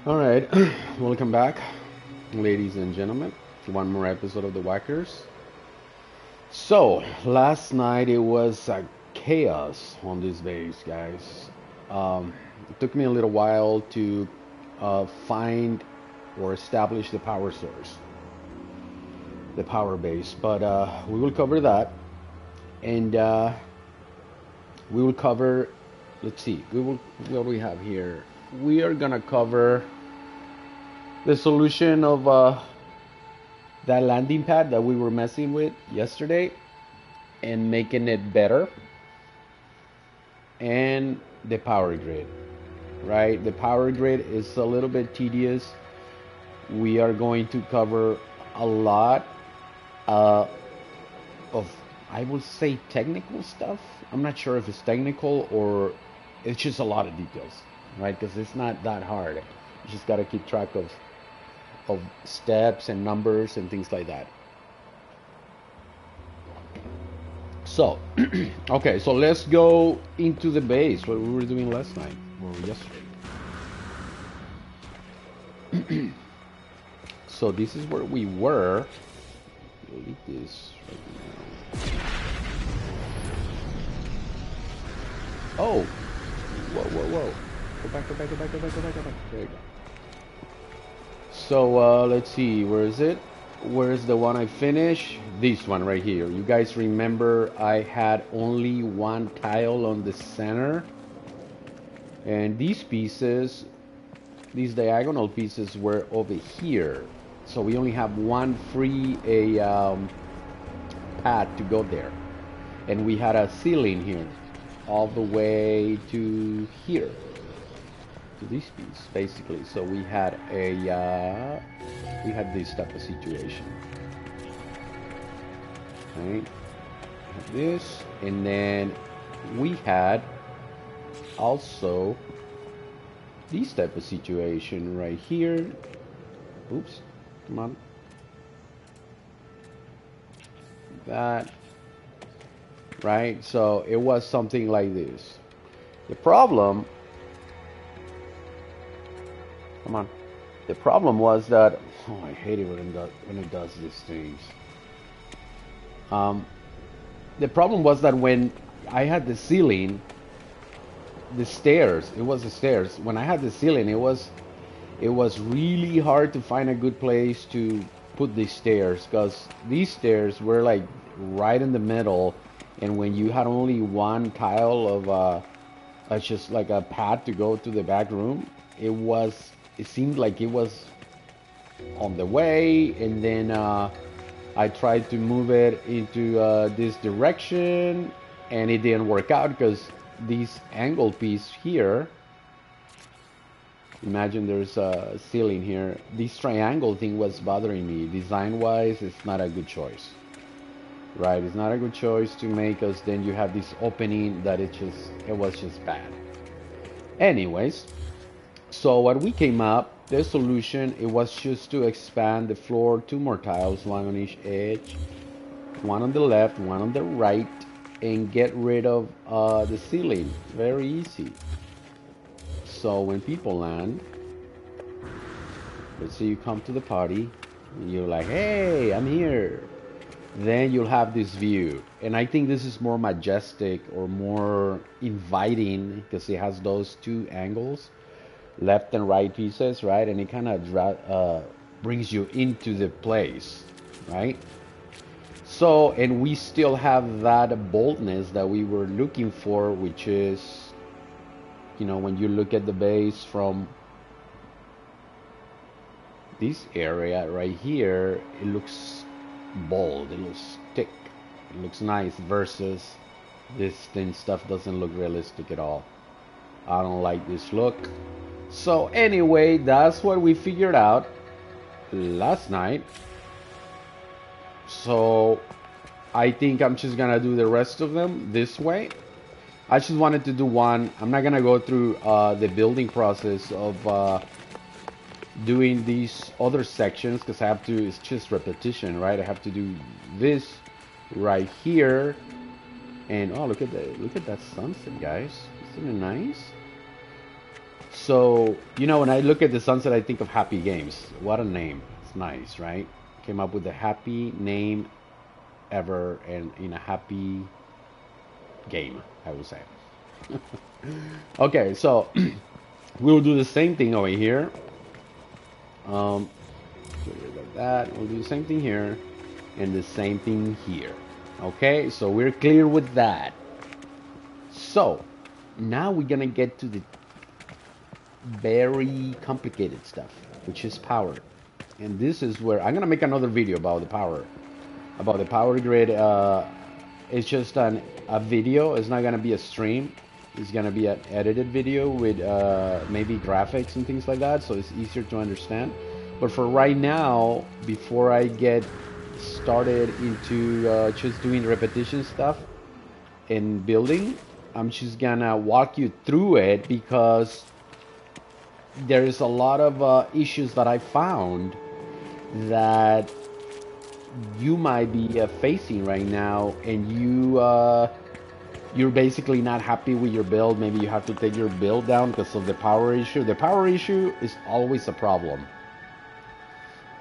All right, welcome back, ladies and gentlemen, to one more episode of the Whackers. So, last night it was chaos on this base, guys. It took me a little while to find or establish the power source, the power base, but we will cover that, and we will cover. Let's see, what do we have here? We are gonna cover the solution of that landing pad that we were messing with yesterday and making it better, and the power grid, right? The power grid is a little bit tedious. We are going to cover a lot of, I would say, technical stuff. I'm not sure if it's technical or it's just a lot of details, right? Because it's not that hard. You just got to keep track of steps and numbers and things like that. So, okay, so let's go into the base, what we were doing last night or yesterday. So this is where we were. Delete this right now. Oh, whoa. Go back. There you go. So let's see, where is it? Where's the one I finished? This one right here. You guys remember I had only one tile on the center, and these pieces, these diagonal pieces, were over here. So we only have one free path to go there, and we had a ceiling here all the way to here, to this piece basically. So we had this type of situation, right? This, and then we had also this type of situation right here. Oops, come on. That, right? So it was something like this. The problem, come on. The problem was that, oh, I hate it when it does these things. The problem was that when I had the ceiling, the stairs, it was the stairs. When I had the ceiling, it was really hard to find a good place to put these stairs, because these stairs were like right in the middle, and when you had only one tile of just like a path to go to the back room, it seemed like it was on the way, and then I tried to move it into this direction, and it didn't work out because this angle piece here, imagine there's a ceiling here, this triangle thing was bothering me. Design wise, it's not a good choice, right? It's not a good choice to make, because then you have this opening that it was just bad. Anyways, so what we came up, the solution, it was just to expand the floor 2 more tiles, one on each edge, one on the left, one on the right, and get rid of the ceiling. Very easy. So when people land, let's say you come to the party, and you're like, hey, I'm here. Then you'll have this view. And I think this is more majestic or more inviting because it has those 2 angles, left and right pieces, right? And it kind of brings you into the place, right? So, and we still have that boldness that we were looking for, which is, you know, when you look at the base from this area right here, it looks bold, it looks thick, it looks nice, versus this thin stuff doesn't look realistic at all. I don't like this look. So anyway, that's what we figured out last night. So I think I'm just gonna do the rest of them this way. I just wanted to do one. I'm not gonna go through the building process of doing these other sections, because I have to, it's just repetition, right? I have to do this right here. And oh, look at that sunset, guys. Isn't it nice? So, you know, when I look at the sunset, I think of Happy Games. What a name. It's nice, right? Came up with the happy name ever and in a happy game, I would say. Okay, so we'll do the same thing over here. Like that. We'll do the same thing here and the same thing here. Okay, so we're clear with that. So now we're gonna get to the very complicated stuff, which is power. And this is where I'm gonna make another video about the power grid. It's just a video. It's not gonna be a stream. It's gonna be an edited video with maybe graphics and things like that, so it's easier to understand. But for right now, before I get started into just doing repetition stuff and building, I'm just gonna walk you through it because there is a lot of issues that I found that you might be facing right now, and you're basically not happy with your build. Maybe you have to take your build down because of the power issue. The power issue is always a problem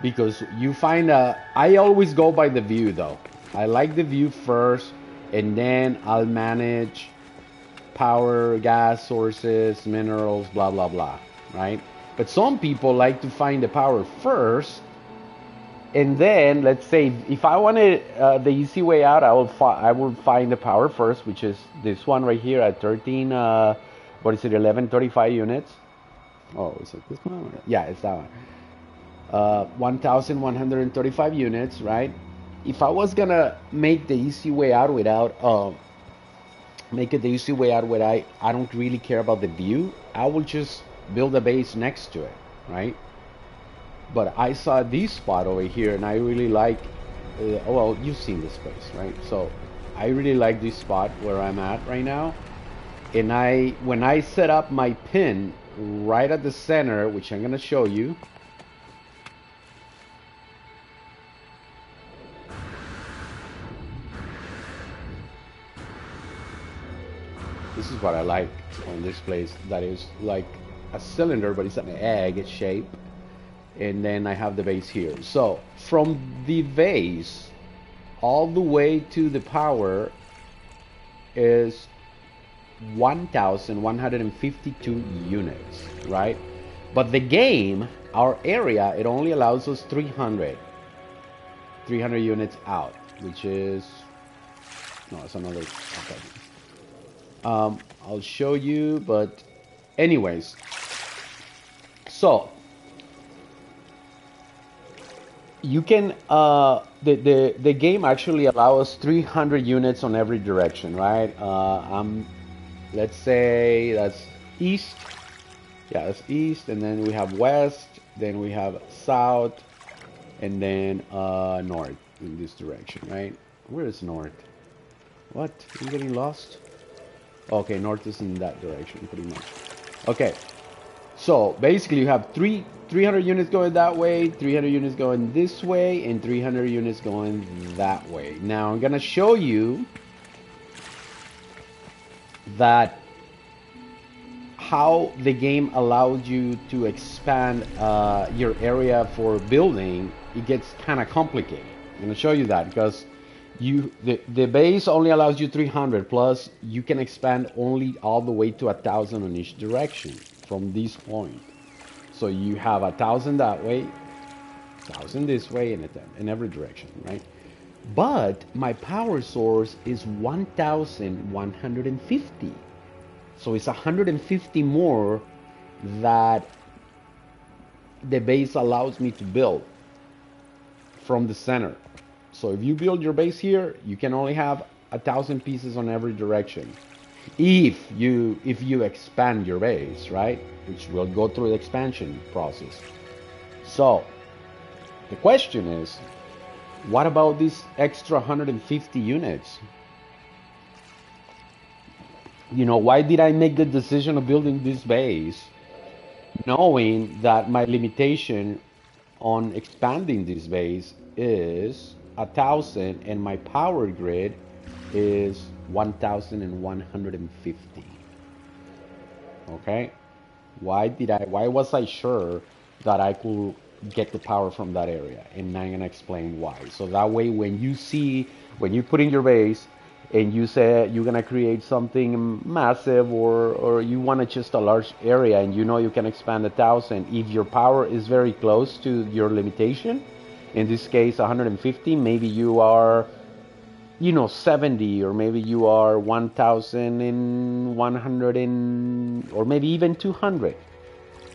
because you find I always go by the view though. I like the view first, and then I'll manage power, gas sources, minerals, blah blah blah, right? But some people like to find the power first, and then let's say if I wanted the easy way out, I will find the power first, which is this one right here at 13 what is it, 1135 units. Oh, is it this one? Yeah, it's that one. 1135 units, right? If I was gonna make the easy way out without make it the easy way out where I don't really care about the view, I will just build a base next to it, right? But I saw this spot over here and I really like well, you've seen this place, right? So I really like this spot where I'm at right now, and when I set up my pin right at the center, which I'm gonna show you, this is what I like on this place, that is like a cylinder, but it's an egg shape. And then I have the base here. So from the base all the way to the power is 1,152 units, right? But the game, our area, it only allows us 300 units out, which is, no, it's another, okay. I'll show you, but anyways, so you can the game actually allows 300 units on every direction, right? Let's say that's east. Yeah, that's east, and then we have west, then we have south, and then north in this direction, right? Where is north? What? I'm getting lost. Okay, north is in that direction, pretty much. Okay, so basically you have 300 units going that way, 300 units going this way, and 300 units going that way. Now I'm gonna show you that how the game allows you to expand your area for building. It gets kind of complicated. I'm gonna show you that because the base only allows you 300, plus you can expand only all the way to 1,000 on each direction from this point. So you have 1,000 that way, 1,000 this way, and in every direction, right? But my power source is 1,150. So it's 150 more that the base allows me to build from the center. So if you build your base here, you can only have 1,000 pieces on every direction. If you expand your base, right? Which will go through the expansion process. So the question is, what about these extra 150 units? You know, why did I make the decision of building this base knowing that my limitation on expanding this base is 1,000 and my power grid is 1,150? Okay, Why was I sure that I could get the power from that area? And I'm gonna explain why. So that way, when you put in your base and you say you're gonna create something massive, or you want just a large area and you know you can expand 1,000, if your power is very close to your limitation, in this case 150, maybe you are 70, or maybe you are 1,100, or maybe even 200,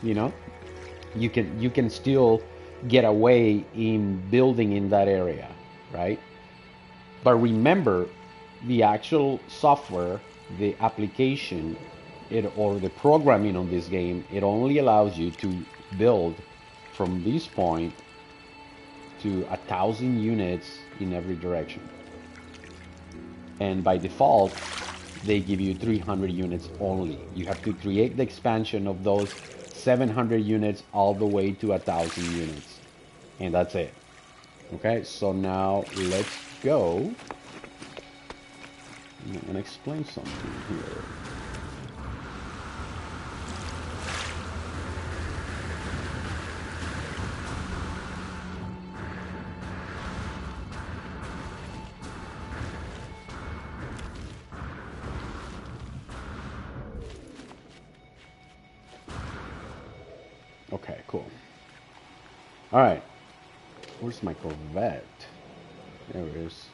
you can still get away in building in that area, right? But remember, the actual software, the application, or the programming on this game, it only allows you to build from this point to 1,000 units in every direction. And by default, they give you 300 units only. You have to create the expansion of those 700 units all the way to 1,000 units. And that's it. Okay, so now let's go. I'm going to explain something here. Okay, cool. All right. Where's my Corvette? There it is.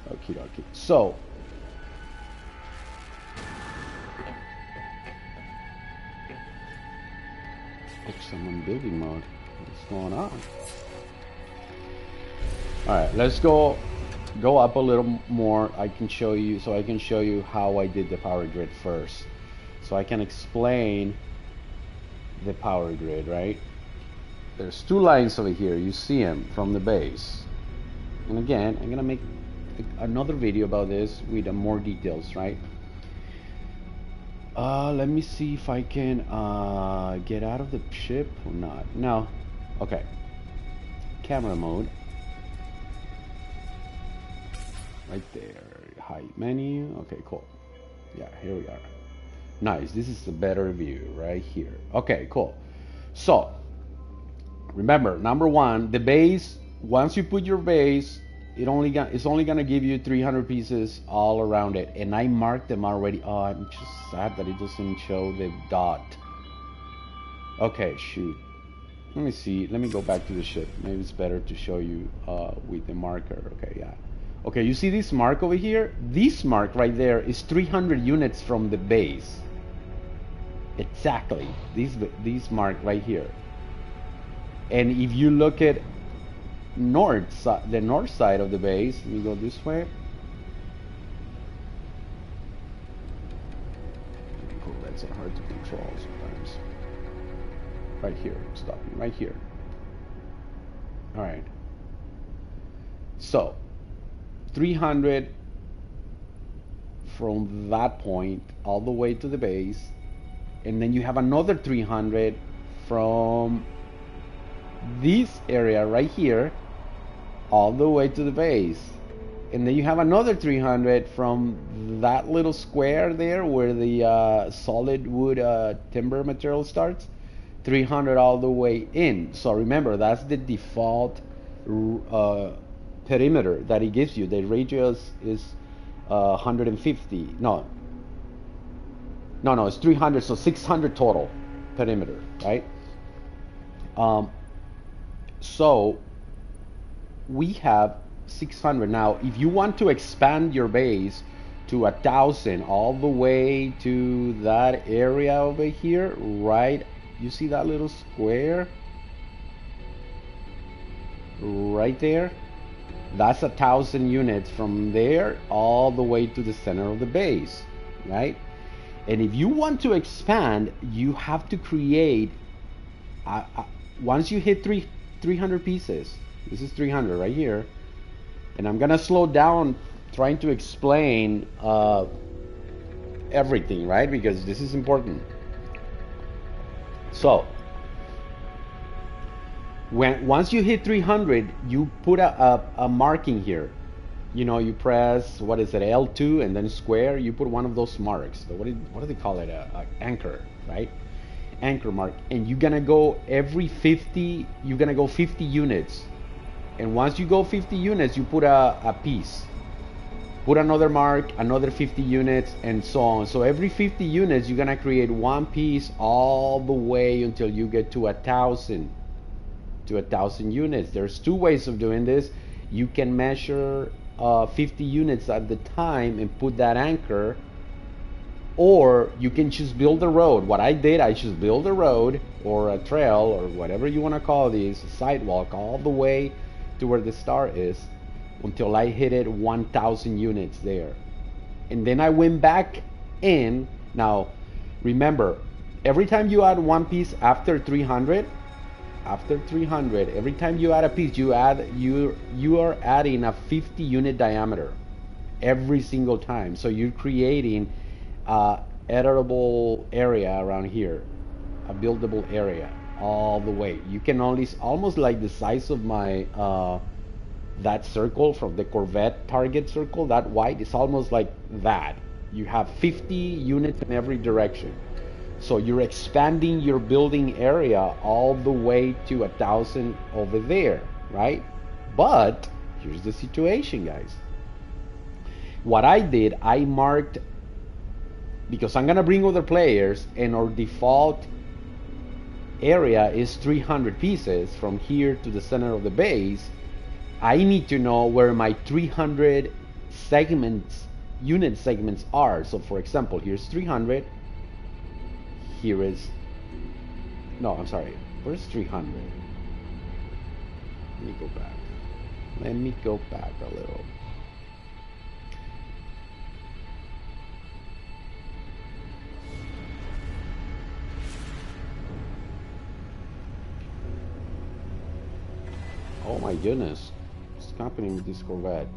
Okie dokie. So, oops, I'm on building mode. What's going on? All right, let's go up a little more. I can show you how I did the power grid first, so I can explain the power grid. Right, there's two lines over here. You see them from the base, and again, I'm gonna make another video about this with more details. Right. Let me see if I can get out of the ship or not. No. Okay. Camera mode. Right there. Hide menu. Okay, cool. Yeah, here we are. Nice. This is a better view right here. Okay, cool. So, remember, number one, the base, once you put your base, it's only gonna give you 300 pieces all around it, and I marked them already. Oh, I'm just sad that it doesn't show the dot. Okay, shoot. Let me see. Let me go back to the ship. Maybe it's better to show you with the marker. Okay, yeah. Okay, you see this mark over here? This mark right there is 300 units from the base. Exactly. This mark right here. And if you look at the north side of the base, let me go this way. Cool, that's hard to control sometimes. Right here, stopping right here. All right. So, 300 from that point all the way to the base, and then you have another 300 from this area right here all the way to the base, and then you have another 300 from that little square there where the solid wood timber material starts, 300 all the way in. So remember, that's the default perimeter that it gives you. The radius is 150. No, it's 300, so 600 total perimeter, right? So we have 600. Now, if you want to expand your base to 1,000 all the way to that area over here, right? You see that little square right there? That's 1,000 units from there all the way to the center of the base, right? And if you want to expand, you have to create once you hit 300 pieces. This is 300 right here, and I'm gonna slow down trying to explain everything, right? Because this is important. So Once you hit 300, you put a marking here. You know, you press, what is it, L2 and then square. You put one of those marks. What do they call it? A anchor, right? Anchor mark. And you're gonna go every 50. You're gonna go 50 units. And once you go 50 units, you put a piece. Put another mark, another 50 units, and so on. So every 50 units, you're gonna create one piece all the way until you get to 1,000. To 1,000 units. There's two ways of doing this. You can measure 50 units at the time and put that anchor, or you can just build a road. What I did, I just built a road or a trail or whatever you want to call these, a sidewalk, all the way to where the star is until I hit it 1,000 units there. And then I went back in. Now remember, every time you add one piece after 300, every time you add a piece, you are adding a 50 unit diameter every single time. So you're creating a editable area around here, a buildable area all the way. You can only, almost like the size of my that circle from the Corvette target circle, that white is almost like that. You have 50 units in every direction. So you're expanding your building area all the way to 1,000 over there, right? But here's the situation, guys. What I did, I marked, because I'm gonna bring other players and our default area is 300 pieces from here to the center of the base. I need to know where my 300 segments, unit segments are. So for example, here's 300. Here is, no, I'm sorry, where's 300? Let me go back. Let me go back a little. Oh my goodness, what's happening with this Corvette?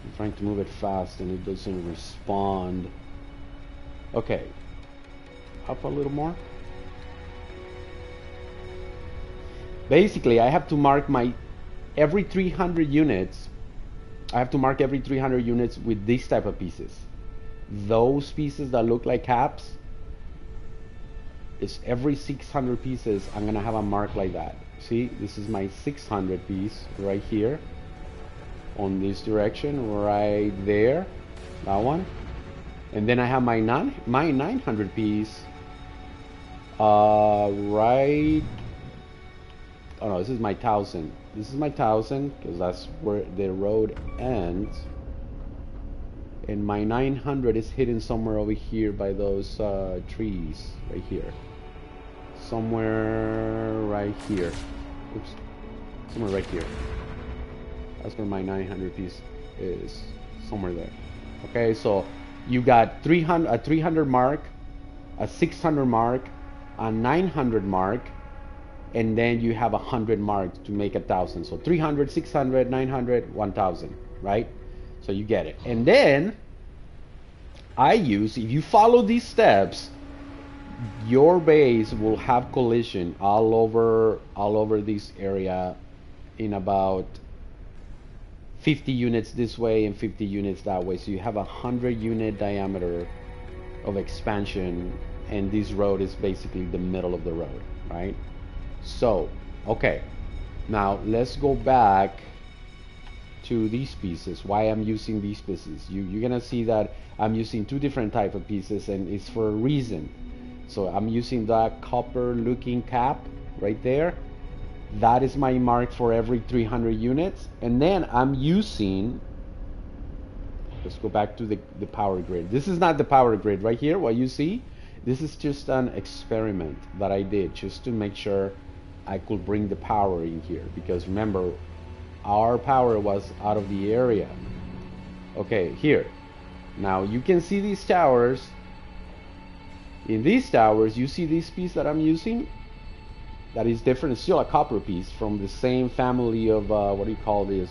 I'm trying to move it fast and it doesn't respond. Okay, up a little more. Basically, I have to mark my every 300 units. I have to mark every 300 units with this type of pieces. Those pieces that look like caps, it's every 600 pieces I'm gonna have a mark like that. See, this is my 600 piece right here on this direction, right there, that one. And then I have my 900 piece right, oh no, this is my 1,000. This is my 1,000 because that's where the road ends. And my 900 is hidden somewhere over here by those trees right here. Somewhere right here. Oops. Somewhere right here. That's where my 900 piece is. Somewhere there. Okay, so you got a 300 mark, a 600 mark, a 900 mark, and then you have 100 marks to make 1,000. So 300, 600, 900, 1,000, right? So you get it. And then I use, if you follow these steps, your base will have collision all over this area in about 50 units this way and 50 units that way. So you have 100 unit diameter of expansion, and this road is basically the middle of the road, right? So, okay, now let's go back to these pieces. Why I'm using these pieces? You're gonna see that I'm using two different type of pieces, and it's for a reason. So I'm using that copper looking cap right there. That is my mark for every 300 units. And then I'm using, let's go back to the power grid. This is not the power grid right here, what you see. This is just an experiment that I did just to make sure I could bring the power in here, because remember, our power was out of the area. Okay, here. Now you can see these towers. In these towers, you see this piece that I'm using? That is different. It's still a copper piece from the same family of, what do you call this?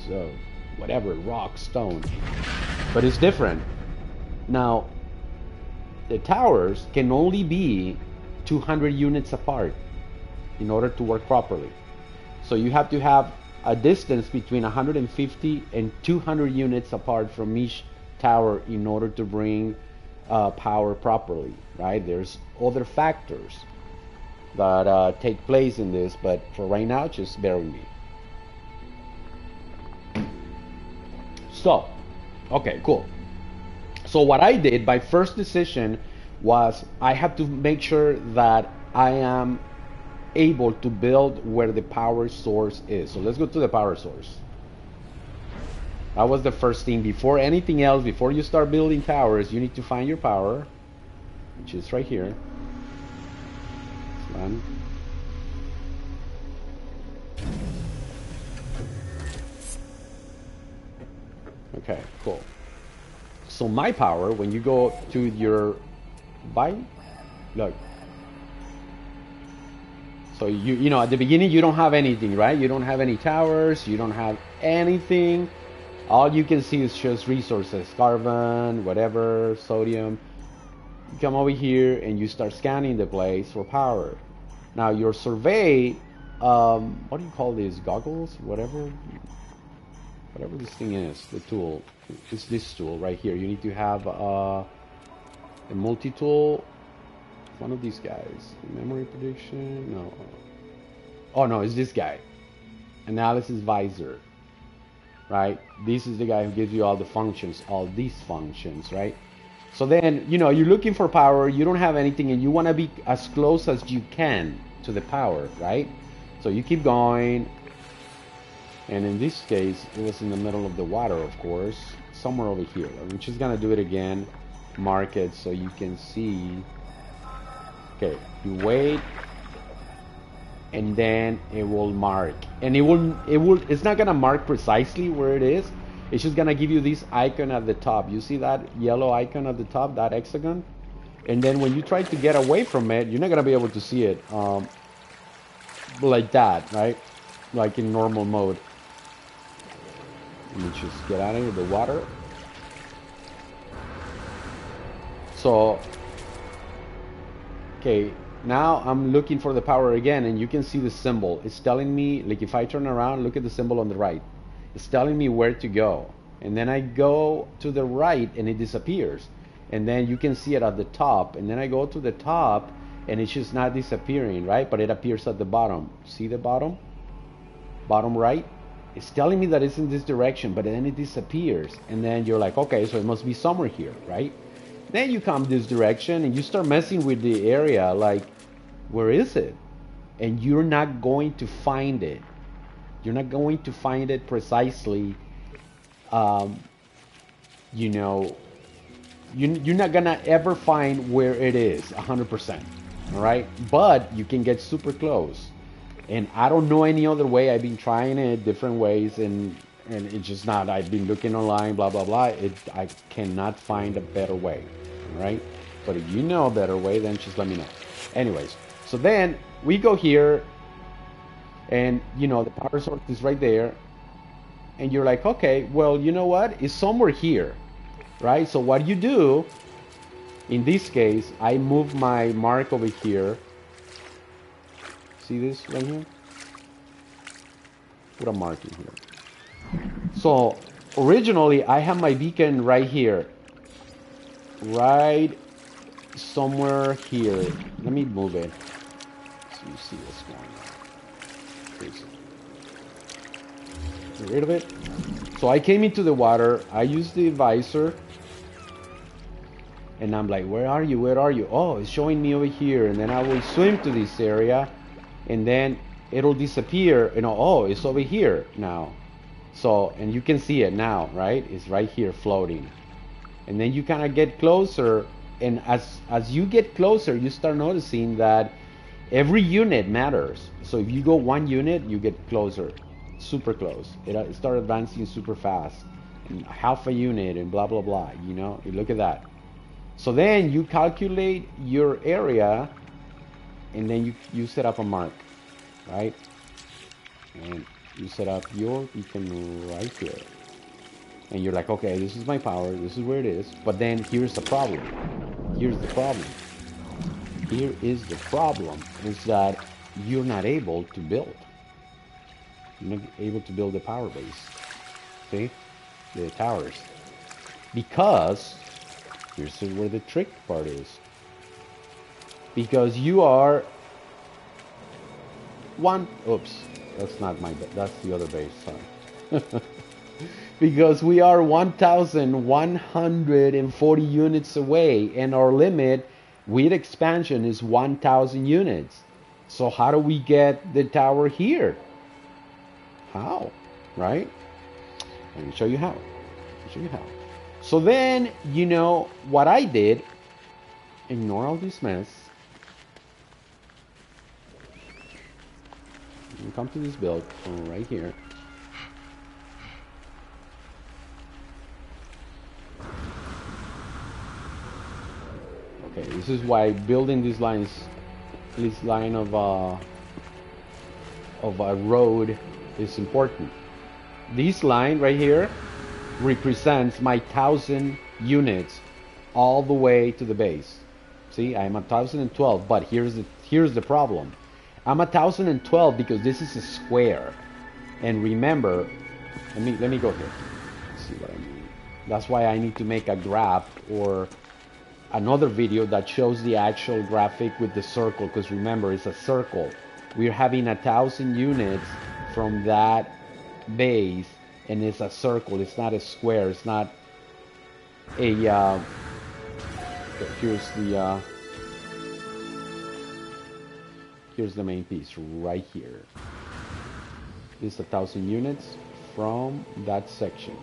Whatever, rock, stone. But it's different. Now, the towers can only be 200 units apart in order to work properly. So you have to have a distance between 150 and 200 units apart from each tower in order to bring power properly, right? There's other factors that take place in this, but for right now, just bear with me. So, okay, cool. So what I did, my first decision was I have to make sure that I am able to build where the power source is. So let's go to the power source. That was the first thing. Before anything else, before you start building towers, you need to find your power, which is right here. One. Okay, cool. So my power, when you go to your look. So you know, at the beginning you don't have anything, right? You don't have any towers, you don't have anything. All you can see is just resources, carbon, whatever, sodium. You come over here and you start scanning the place for power. Now your survey, what do you call these, goggles, whatever this thing is, the tool, it's this tool right here. You need to have a multi-tool, one of these guys. Memory prediction, no. Oh no, it's this guy. Analysis visor, right? This is the guy who gives you all the functions, all these functions, right? So then, you know, you're looking for power, you don't have anything, and you want to be as close as you can to the power, right? So you keep going. And in this case, it was in the middle of the water, of course, somewhere over here. I'm just gonna do it again, mark it so you can see. Okay, you wait, and then it will mark, and it's not gonna mark precisely where it is. It's just gonna give you this icon at the top. You see that yellow icon at the top, that hexagon? And then when you try to get away from it, you're not gonna be able to see it like that, right? Like in normal mode. Let me just get out of the water. So, okay, now I'm looking for the power again, and you can see the symbol. It's telling me, like if I turn around, look at the symbol on the right. It's telling me where to go. And then I go to the right and it disappears. And then you can see it at the top. And then I go to the top and it's just not disappearing, right? But it appears at the bottom. See the bottom? Bottom right? It's telling me that it's in this direction, but then it disappears. And then you're like, okay, so it must be somewhere here, right? Then you come this direction and you start messing with the area, like, where is it? And you're not going to find it. You're not going to find it precisely. You know, you're not gonna ever find where it is 100%. All right, but you can get super close. And I don't know any other way. I've been trying it different ways, and it's just not. I've been looking online, blah blah blah. I cannot find a better way. All right, but if you know a better way, then just let me know. Anyways, so then we go here. And you know the power source is right there, and you're like, okay, well, you know what, it's somewhere here, right? So what you do in this case, I move my mark over here. See this right here? Put a mark in here. So originally I have my beacon right here, right somewhere here. Let me move it so you see what's going on. Get rid of it. So I came into the water, I used the visor, and I'm like, where are you? Where are you? Oh, it's showing me over here. And then I will swim to this area, and then it'll disappear. You know, oh, it's over here now. So, and you can see it now, right? It's right here floating. And then you kind of get closer, and as you get closer, you start noticing that every unit matters. So if you go 1 unit, you get closer, super close. It starts advancing super fast, and half a unit, and blah blah blah. You know, you look at that. So then you calculate your area, and then you set up a mark, right? And you set up your beacon right here, and you're like, okay, this is my power. This is where it is. But then here's the problem. Here's the problem. here is the problem, is that you're not able to build. You're not able to build the power base. See? The towers. Because, here's where the trick part is. Because you are oops, that's not my, that's the other base, sorry. Because we are 1,140 units away, and our limit with expansion is 1,000 units. So how do we get the tower here? How? Right? Let me show you how. So then, you know what I did? Ignore all this mess. You come to this build right here. Okay, this is why building these lines, this line of a road is important. This line right here represents my 1,000 units all the way to the base. See, I'm 1,012, but here's the problem. I'm 1,012 because this is a square. And remember, let me go here. Let's see what I mean. That's why I need to make a graph or another video that shows the actual graphic with the circle, because remember, it's a circle. We're having 1,000 units from that base, and it's a circle. It's not a square. It's not a here's the main piece right here. This is 1,000 units from that section.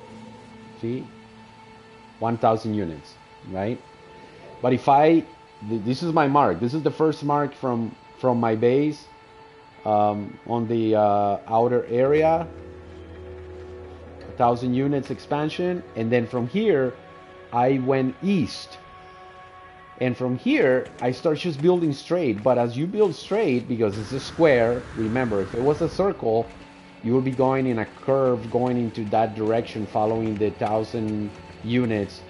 See, 1,000 units, right? But if this is my mark. This is the first mark from my base on the outer area. 1,000 units expansion, and then from here I went east, and from here I start just building straight. But as you build straight, because it's a square, remember, if it was a circle, you will be going in a curve going into that direction, following the 1,000 units,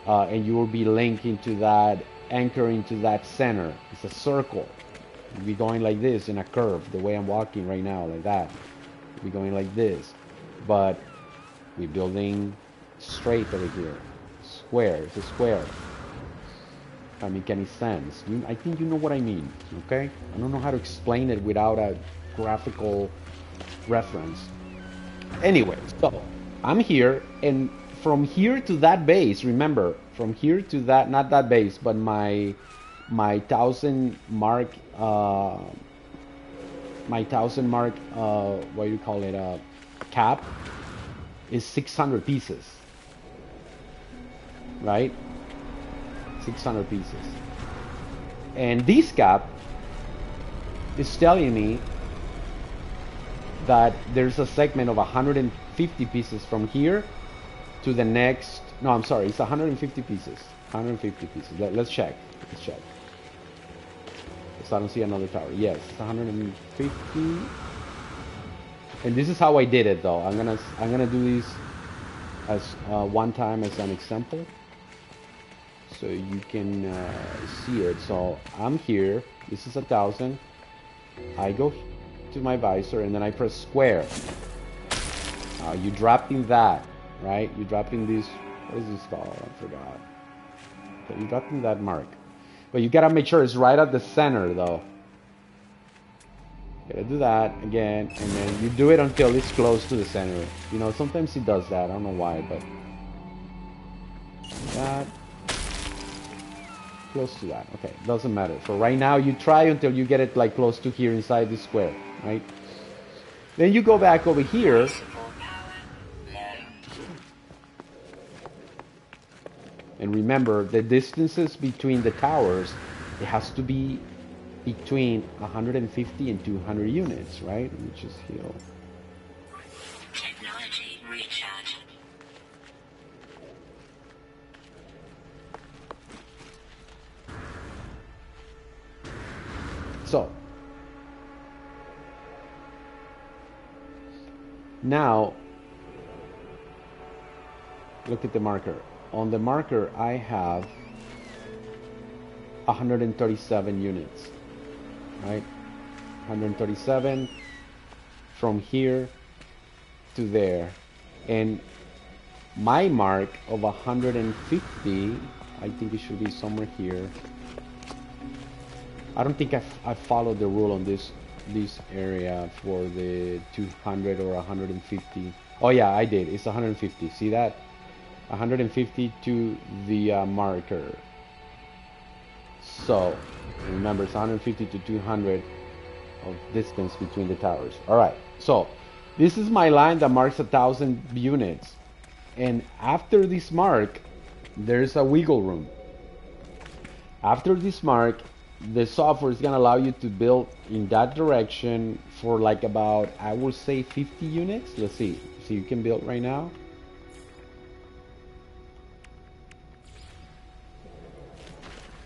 and you will be linking to that, anchoring to that center. It's a circle. You'll be going like this in a curve, the way I'm walking right now, like that. You'll be going like this, but we're building straight over here. Square, it's a square. Doesn't make any sense. I think you know what I mean, okay? I don't know how to explain it without a graphical reference. Anyway, so I'm here, and from here to that base, remember, from here to that, not that base, but my 1,000 mark, what do you call it, cap, is 600 pieces, right? 600 pieces. And this cap is telling me that there's a segment of 150 pieces from here to the next. No, I'm sorry, it's 150 pieces. 150 pieces. Let's check. Let's check. So I don't see another tower. Yes, it's 150. And this is how I did it, though. I'm gonna do this as one time as an example, so you can see it. So I'm here. This is 1,000. I go to my visor, and then I press square. You're dropping that, right? You're dropping this. What is this called? I forgot. Okay, you're dropping that mark, but you gotta make sure it's right at the center, though. Gotta do that again, and then you do it until it's close to the center. You know, sometimes it does that. I don't know why, but that, close to that. Okay, doesn't matter. So right now, you try until you get it like close to here inside the square, right? Then you go back over here. And remember, the distances between the towers, it has to be between 150 and 200 units, right? Let me just heal. Technology recharge. So now look at the marker. On the marker I have 137 units, right? 137 from here to there. And my mark of 150, I think it should be somewhere here. I don't think I followed the rule on this area for the 200 or 150. Oh yeah, I did. It's 150. See that? 150 to the marker. So remember, it's 150 to 200 of distance between the towers. All right. So this is my line that marks 1,000 units, and after this mark, there's a wiggle room. After this mark, the software is going to allow you to build in that direction for like about, I will say 50 units. Let's see. So you can build right now.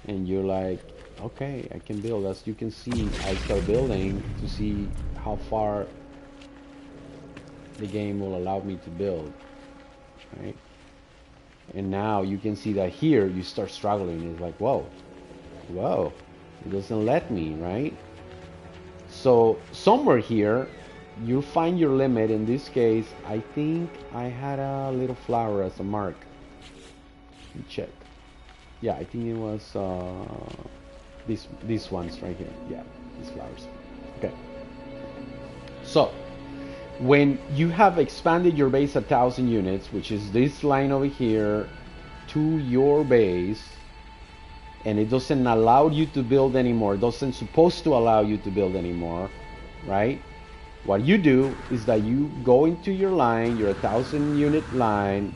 And you're like, okay, I can build. As you can see, I start building to see how far the game will allow me to build, right? And now you can see that here you start struggling. It's like, whoa, it doesn't let me, right? So somewhere here you'll find your limit. In this case, I think I had a little flower as a mark. Let me check. Yeah, I think it was these ones right here. Yeah, these flowers. Okay. So when you have expanded your base 1,000 units, which is this line over here, to your base, and it doesn't allow you to build anymore, doesn't supposed to allow you to build anymore, right? What you do is that you go into your line, your 1,000 unit line,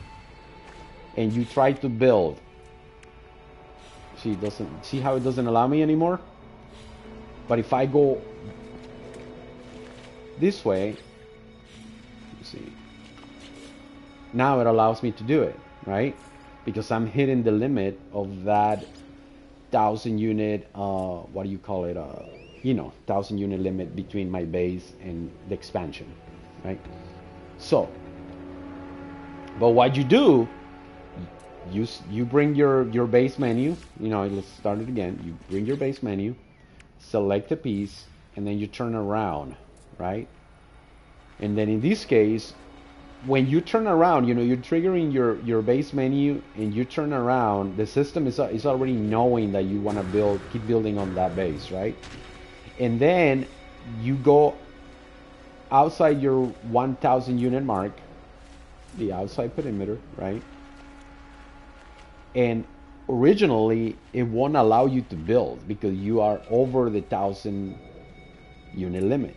and you try to build. See how it doesn't allow me anymore? But if I go this way, see, now it allows me to do it, right? Because I'm hitting the limit of that 1,000 unit, what do you call it? 1,000 unit limit between my base and the expansion, right? So, but what you do, you bring your base menu. Let's start it again. You bring your base menu, select a piece, and then you turn around, right? And then in this case, when you turn around, you're triggering your base menu, and you turn around, the system is already knowing that you want to keep building on that base, right? And then you go outside your 1,000 unit mark, the outside perimeter, right? And originally it won't allow you to build because you are over the 1,000 unit limit.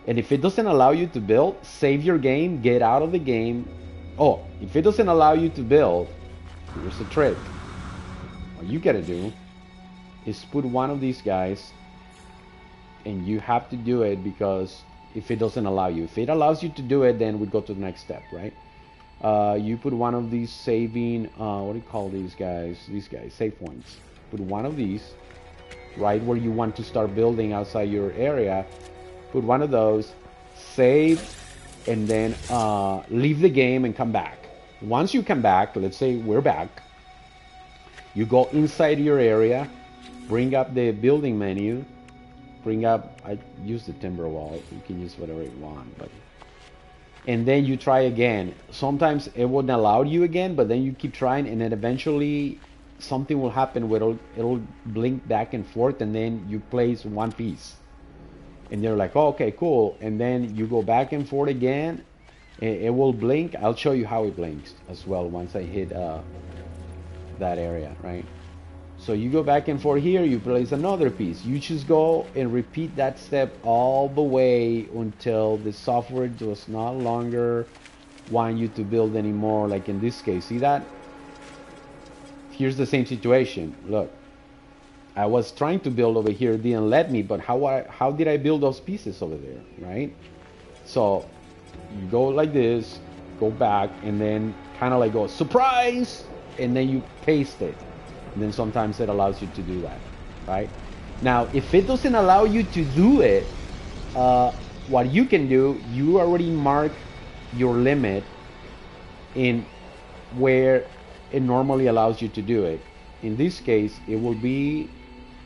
And if it doesn't allow you to build, save your game, get out of the game. Oh, if it doesn't allow you to build, here's the trick. What you gotta do is put one of these guys, and you have to do it, because if it doesn't allow you, if it allows you to do it, then we go to the next step, right? You put one of these saving, what do you call these guys? These guys, save points. Put one of these right where you want to start building outside your area. Put one of those, save, and then leave the game and come back. Once you come back, let's say we're back, you go inside your area, bring up the building menu, I use the timber wall, you can use whatever you want, and then you try again. Sometimes it wouldn't allow you again, but then you keep trying, and then eventually something will happen where it'll blink back and forth, and then you place one piece. And they're like, oh, okay, cool. And then you go back and forth again, it will blink. I'll show you how it blinks as well once I hit that area, right? So you go back and forth here, you place another piece. You just go and repeat that step all the way until the software does not longer want you to build anymore. Like in this case, see that? Here's the same situation. Look, I was trying to build over here, it didn't let me, but how did I build those pieces over there, right? So you go like this, go back, and then kind of like go, surprise! And then you paste it. And then sometimes it allows you to do that, right? Now, if it doesn't allow you to do it, what you can do, you already mark your limit in where it normally allows you to do it. In this case, it will be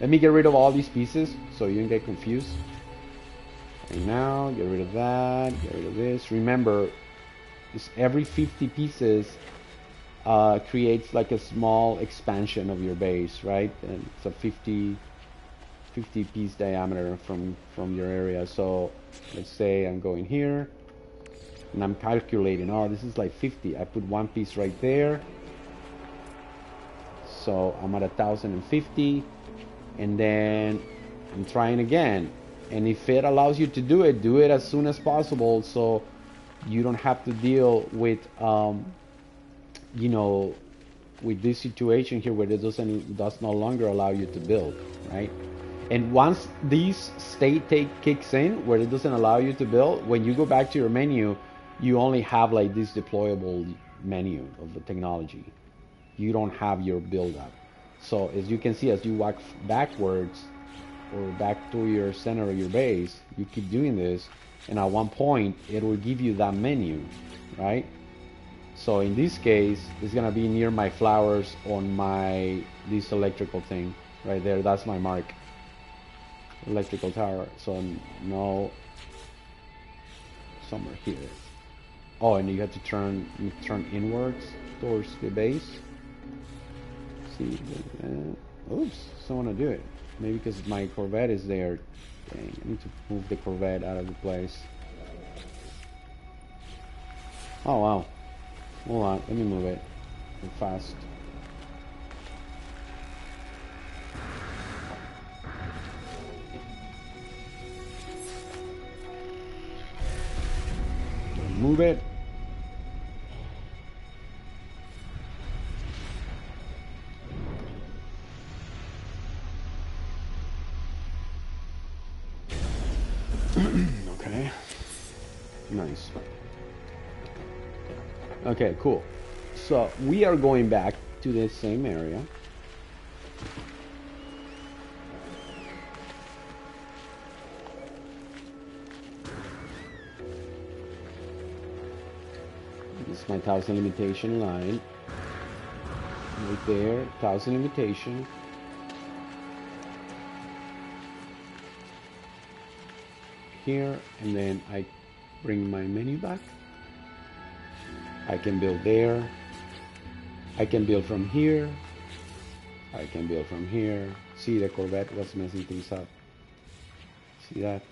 Let me get rid of all these pieces so you don't get confused. And now, get rid of that, get rid of this. Remember, every 50 pieces creates like a small expansion of your base, right? And it's a 50 piece diameter from your area. So let's say I'm going here and I'm calculating, oh, this is like 50. I put one piece right there. So I'm at 1,050, and then I'm trying again. And if it allows you to do it as soon as possible, so you don't have to deal with, you know, with this situation here where it does no longer allow you to build, right? And once this state kicks in, where it doesn't allow you to build, when you go back to your menu, you only have like this deployable menu of the technology. You don't have your build up. So as you can see, as you walk backwards or back to your center of your base, you keep doing this, and at one point it will give you that menu, right? So in this case, it's gonna be near my flowers on this electrical thing right there. That's my mark, electrical tower. So no, somewhere here. Oh, and you have to turn inwards towards the base. See, oops, I want to do it. Maybe because my Corvette is there. Dang, I need to move the Corvette out of the place. Oh wow. Hold on, let me move it fast. Move it. Okay. Nice. Okay, cool. So we are going back to the same area. This is my 1,000 limitation line. Right there, 1,000 limitation. Here, and then I bring my menu back. I can build there. I can build from here. I can build from here. See, the Corvette was messing things up. See that?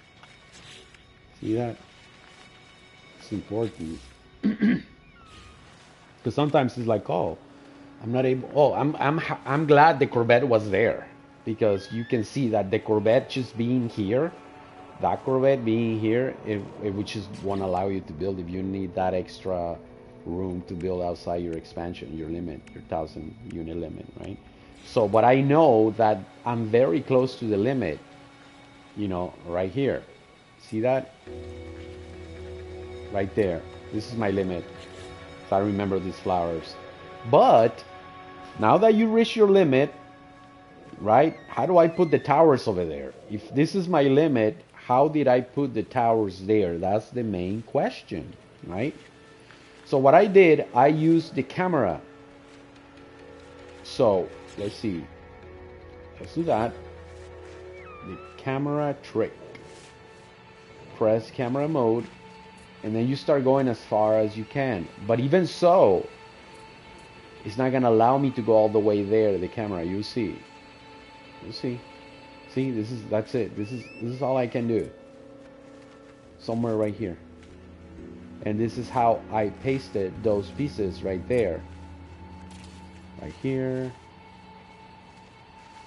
See that? It's important. Because sometimes it's like, oh, I'm not able. Oh, I'm glad the Corvette was there, because you can see that the Corvette just being here, that Corvette being here, it would just won't allow you to build if you need that extra room to build outside your expansion, your limit, your 1,000 unit limit, right? So, but I know that I'm very close to the limit, you know, right here. See that? Right there. This is my limit. So I remember these flowers. But now that you reach your limit, right? How do I put the towers over there? If this is my limit, how did I put the towers there? That's the main question, right? So what I did, I used the camera. So let's see. Let's do that. The camera trick. Press camera mode, and then you start going as far as you can. But even so, it's not gonna allow me to go all the way there, the camera. You'll see. You'll see. See, that's it. This is all I can do. Somewhere right here. And this is how I pasted those pieces right there. Right here.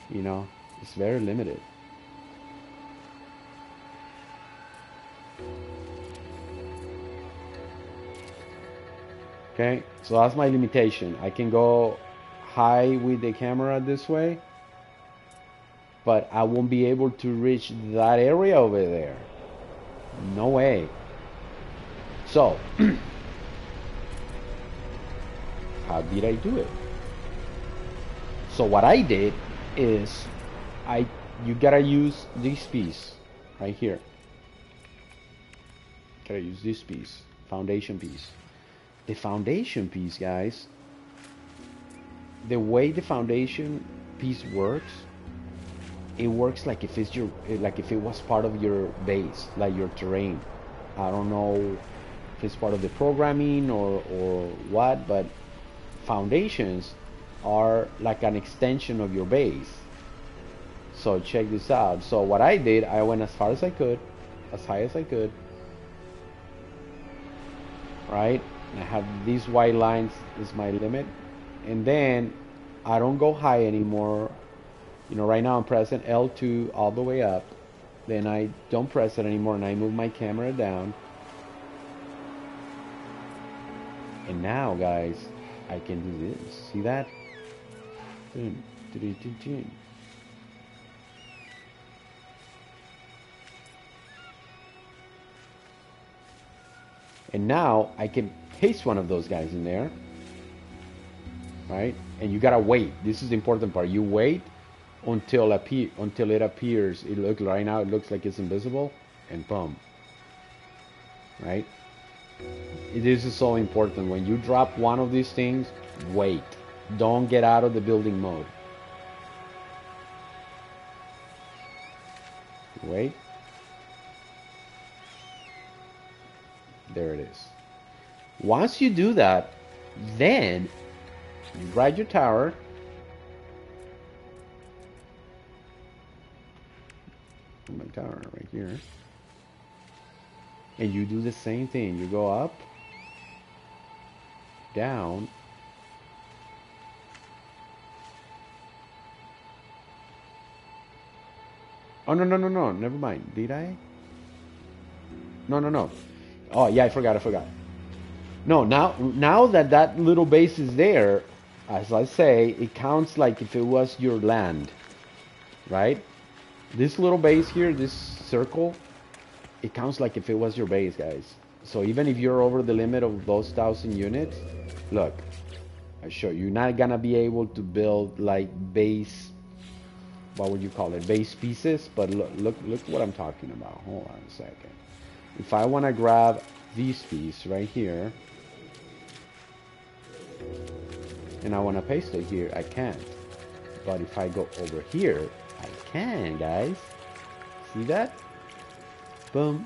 You know, it's very limited. Okay, so that's my limitation. I can go high with the camera this way, but I won't be able to reach that area over there. No way. So, how did I do it? So what I did is, you gotta use this piece right here. Gotta use this piece, foundation piece. The foundation piece, guys, the way the foundation piece works it works like if it's your, like if it was part of your base, like your terrain. I don't know if it's part of the programming or what, but foundations are like an extension of your base. So check this out. So what I did, I went as far as I could, as high as I could, right? I have these white lines is my limit, and then I don't go high anymore. You know, right now I'm pressing L2 all the way up, then I don't press it anymore and I move my camera down, and now guys, I can do this. See that? And now I can paste one of those guys in there, right? And you gotta wait. This is the important part. You wait until it appears. It looks right now. It looks like it's invisible, and boom, right? This is so important. When you drop one of these things, wait. Don't get out of the building mode. Wait. There it is. Once you do that, then you ride your tower. My tower right here. And you do the same thing. You go up, down, oh no, never mind. Did I? No. Oh yeah, I forgot. No, now that little base is there, as I say, it counts like if it was your land, right? This little base here, this circle, it counts like if it was your base, guys. So even if you're over the limit of those 1,000 units, look, I show you, you're not gonna be able to build like base, what would you call it, base pieces. But look what I'm talking about. Hold on a second. If I want to grab this piece right here and I want to paste it here, I can't. But if I go over here, I can, guys. See that? Boom.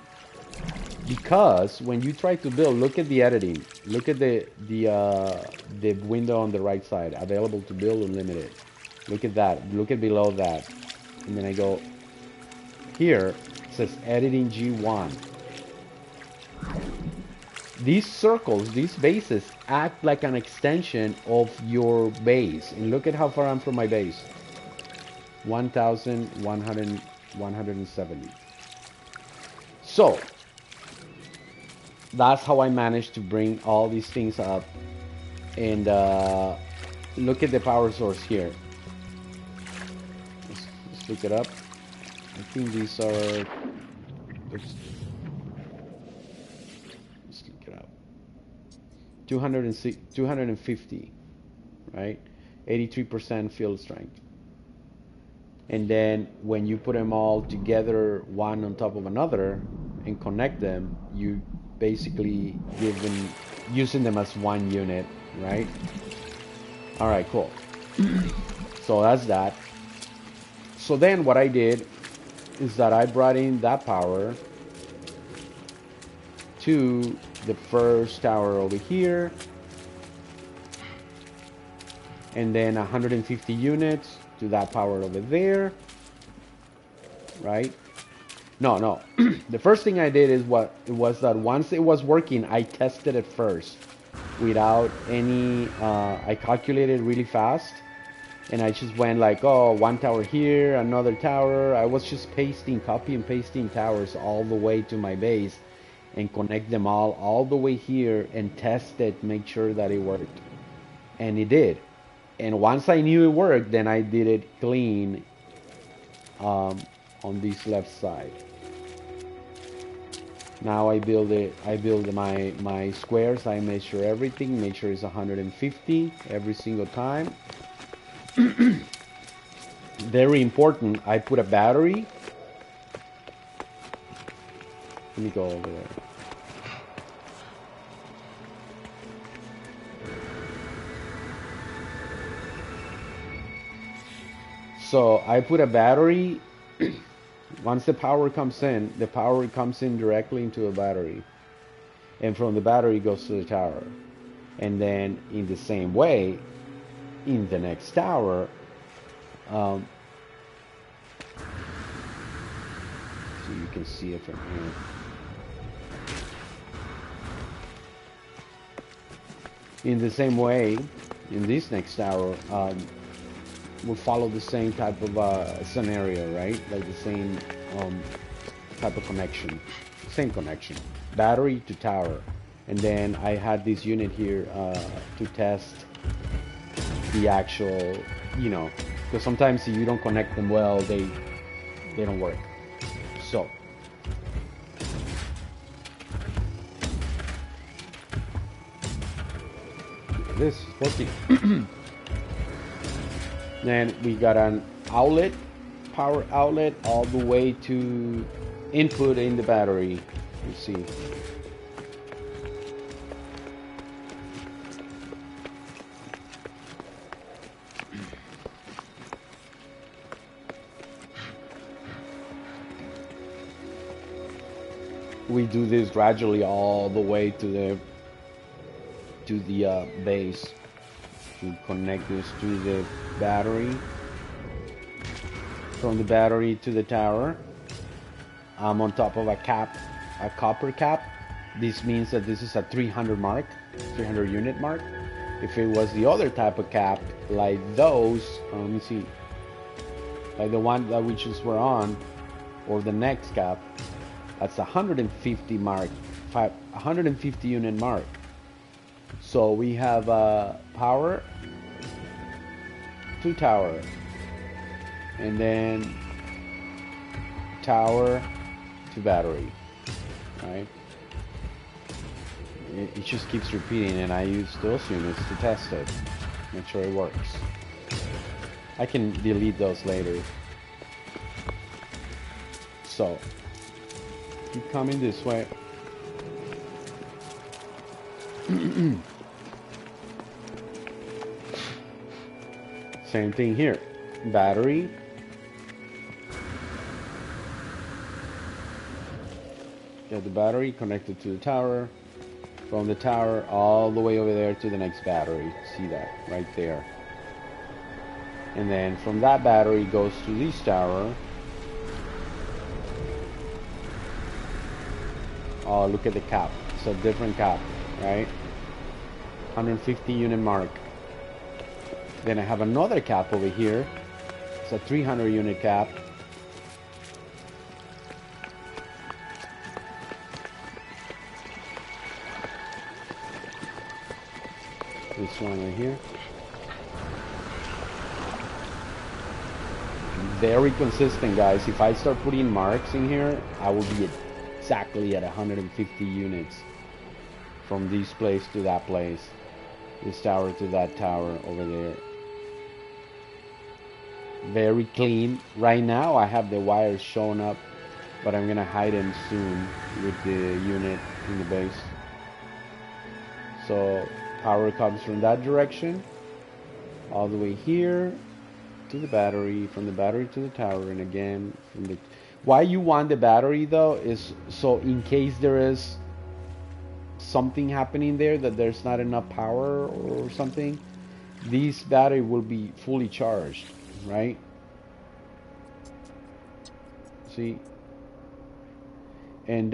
Because when you try to build, look at the editing. Look at the window on the right side, available to build unlimited. Look at that. Look at below that. And then I go here. It says editing G1. These circles, these bases, act like an extension of your base. And look at how far I'm from my base. 1,170. So, that's how I managed to bring all these things up. And look at the power source here. Let's look it up. I think these are... Let's look it up. 250, right? 83% field strength. And then when you put them all together, one on top of another, and connect them, you basically give them, using them as one unit, right? All right, cool. So that's that. So then what I did is that I brought in that power to the first tower over here, and then 150 units to that power over there, right? No. The first thing I did is that once it was working, I tested it first without any, I calculated really fast, and I just went like, oh, one tower here, another tower. I was just copy and pasting towers all the way to my base and connect them all the way here and test it, make sure that it worked. And it did. And once I knew it worked, then I did it clean on this left side. Now I build my squares. I measure everything, make sure it's 150 every single time. Very important, I put a battery. Let me go over there. So I put a battery. Once the power comes in directly into a battery, and from the battery goes to the tower. And then in the same way, in the next tower, so you can see it from here. In the same way, in this next tower, we'll follow the same type of scenario, right? Like the same type of connection, same connection, battery to tower. And then I had this unit here to test the actual, you know, because sometimes if you don't connect them well, they don't work. So this is working. Then we got an outlet, power outlet, all the way to input in the battery. You see. We do this gradually all the way to the base. We connect this to the battery. From the battery to the tower. I'm on top of a cap, a copper cap. This means that this is a 300 mark, 300 unit mark. If it was the other type of cap, like those, let me see, like the one that we just were on, or the next cap, that's 150 mark, 150 unit mark. So we have power to tower, and then tower to battery, right? It just keeps repeating, and I use those units to test it, make sure it works. I can delete those later. So keep coming this way. Same thing here. Battery. Get the battery connected to the tower. From the tower all the way over there to the next battery. See that right there. And then from that battery goes to this tower. Oh, look at the cap. It's a different cap, right? 150 unit mark. Then I have another cap over here. It's a 300 unit cap. This one right here. Very consistent, guys. If I start putting marks in here, I will be exactly at 150 units from this place to that place, this tower to that tower over there. Very clean. Right now I have the wires showing up, but I'm gonna hide them soon with the unit in the base. So power comes from that direction all the way here to the battery, from the battery to the tower, and again from the... Why you want the battery though is so in case there is something happening there, that there's not enough power or something, this battery will be fully charged, right? See? And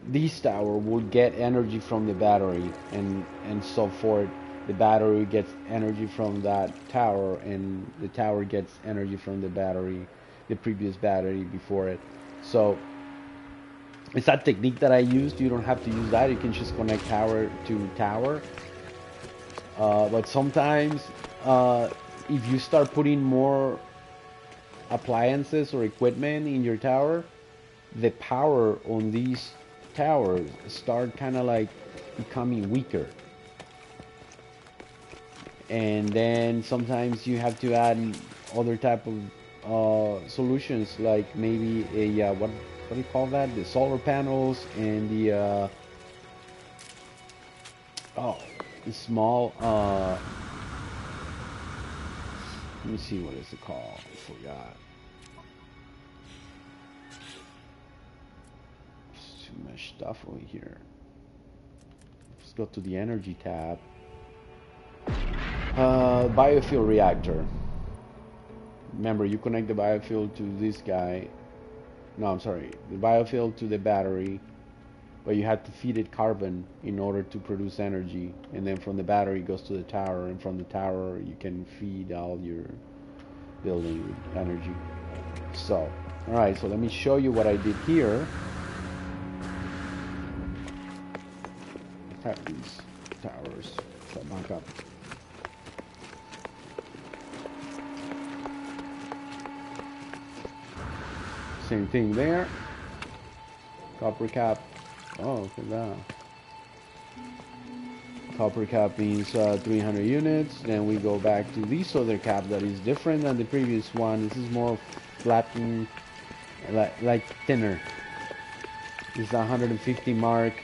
this tower will get energy from the battery, and so forth. The battery gets energy from that tower, and the tower gets energy from the battery, the previous battery before it. So it's that technique that I used. You don't have to use that. You can just connect tower to tower. But sometimes if you start putting more appliances or equipment in your tower, the power on these towers start kind of like becoming weaker. And then sometimes you have to add other type of solutions, like maybe a what do you call that? The solar panels and the the small Let me see what is it called. I forgot. There's too much stuff over here. Let's go to the energy tab. Biofuel reactor. Remember, you connect the biofuel to this guy. No, I'm sorry. The biofuel to the battery. But you have to feed it carbon in order to produce energy. And then from the battery it goes to the tower. And from the tower you can feed all your building with energy. So, alright, so let me show you what I did here. Have these towers. So back up. Same thing there. Copper cap. Oh, look at that. Copper cap means 300 units. Then we go back to this other cap that is different than the previous one. This is more flattened, like thinner. This is 150 mark.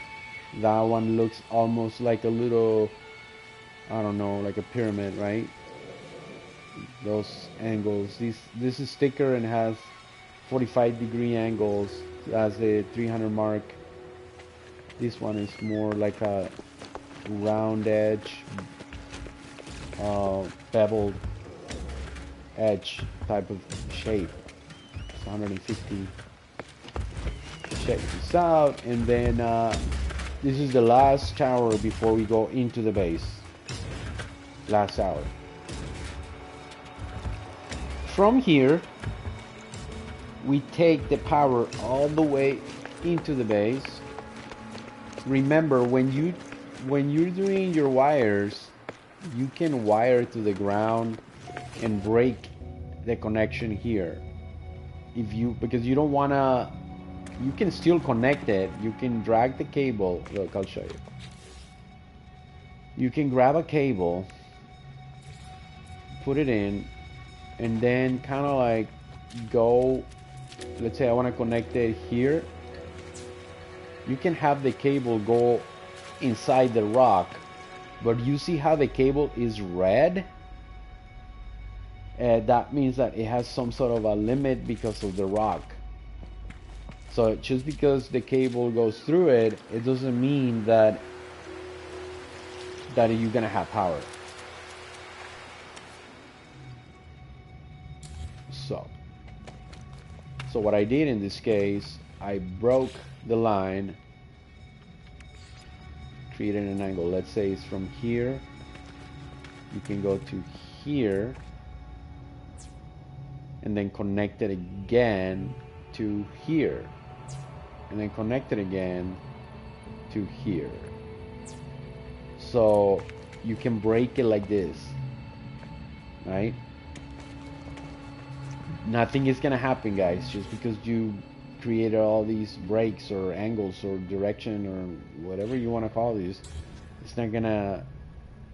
That one looks almost like a little, I don't know, like a pyramid, right? Those angles. This is thicker and has 45-degree angles as the 300 mark. This one is more like a round edge, beveled edge type of shape. It's 150. Check this out, and then this is the last tower before we go into the base. Last tower. From here, we take the power all the way into the base. Remember, when you're doing your wires, you can wire to the ground and break the connection here. Because you don't wanna, you can still connect it. You can drag the cable. Look, I'll show you. You can grab a cable, put it in, and then kind of like go. Let's say I want to connect it here. You can have the cable go inside the rock, but you see how the cable is red? That means that it has some sort of a limit because of the rock. So just because the cable goes through it, it doesn't mean that you're gonna have power. So what I did in this case, I broke the line, created an angle. Let's say it's from here. You can go to here and then connect it again to here, and then connect it again to here. So you can break it like this, right? Nothing is gonna happen, guys, just because you created all these breaks or angles or direction or whatever you want to call these. It's not gonna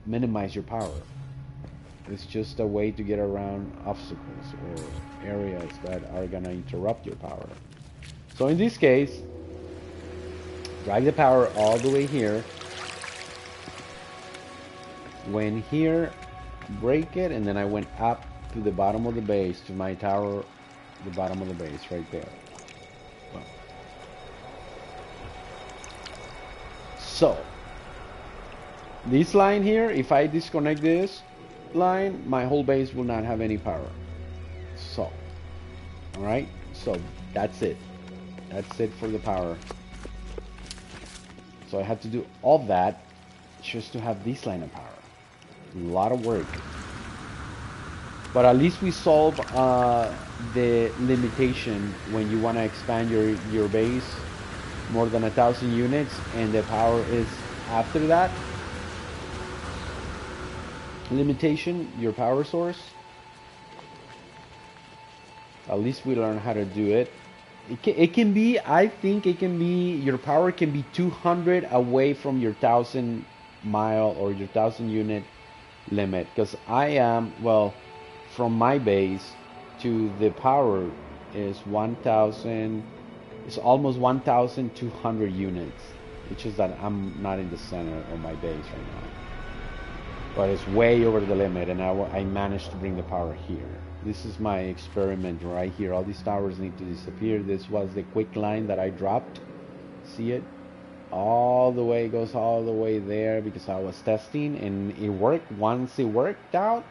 minimize your power. It's just a way to get around obstacles or areas that are gonna interrupt your power. So in this case, drag the power all the way here, went here, break it, and then I went up to the bottom of the base, to my tower, the bottom of the base right there. So this line here, if I disconnect this line, my whole base will not have any power. So, all right, so that's it for the power. So I had to do all that just to have this line of power. A lot of work. But at least we solve the limitation when you want to expand your base more than 1,000 units and the power is after that limitation, your power source. At least we learn how to do it. It can be, I think it can be, your power can be 200 away from your 1,000 mile or your 1,000 unit limit, because I am, well, from my base to the power is 1,000, it's almost 1,200 units. It's just that I'm not in the center of my base right now. but it's way over the limit, and I managed to bring the power here. This is my experiment right here. All these towers need to disappear. This was the quick line that I dropped. See it? All the way, goes all the way there because I was testing and it worked. Once it worked out,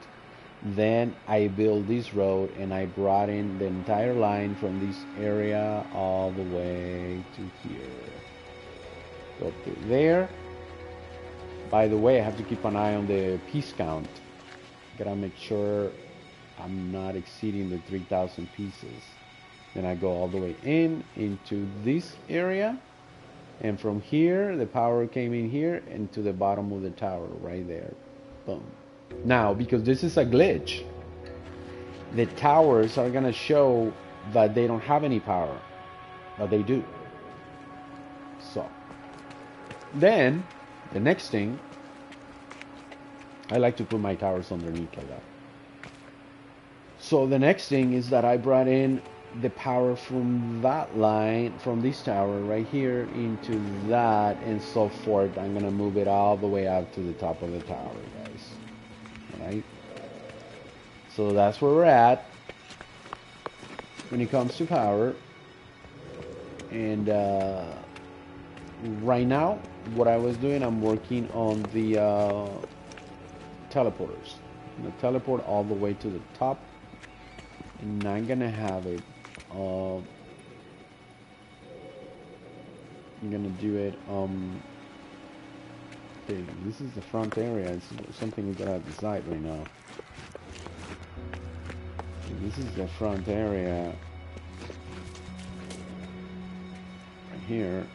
then I built this road and I brought in the entire line from this area all the way to here. Go through there. By the way, I have to keep an eye on the piece count. Gotta make sure I'm not exceeding the 3,000 pieces. Then I go all the way into this area, and from here the power came in here into the bottom of the tower right there. Boom. Now, because this is a glitch, the towers are gonna show that they don't have any power, but they do. So then the next thing, I like to put my towers underneath like that. So the next thing is that I brought in the power from that line, from this tower right here into that, and so forth. I'm gonna move it all the way up to the top of the tower, guys. Alright? So that's where we're at when it comes to power. And right now, what I was doing, I'm working on the teleporters. I'm gonna teleport all the way to the top, and I'm gonna have it. I'm gonna do it. Okay, this is the front area. It's something we gotta decide right now. Okay, this is the front area right here.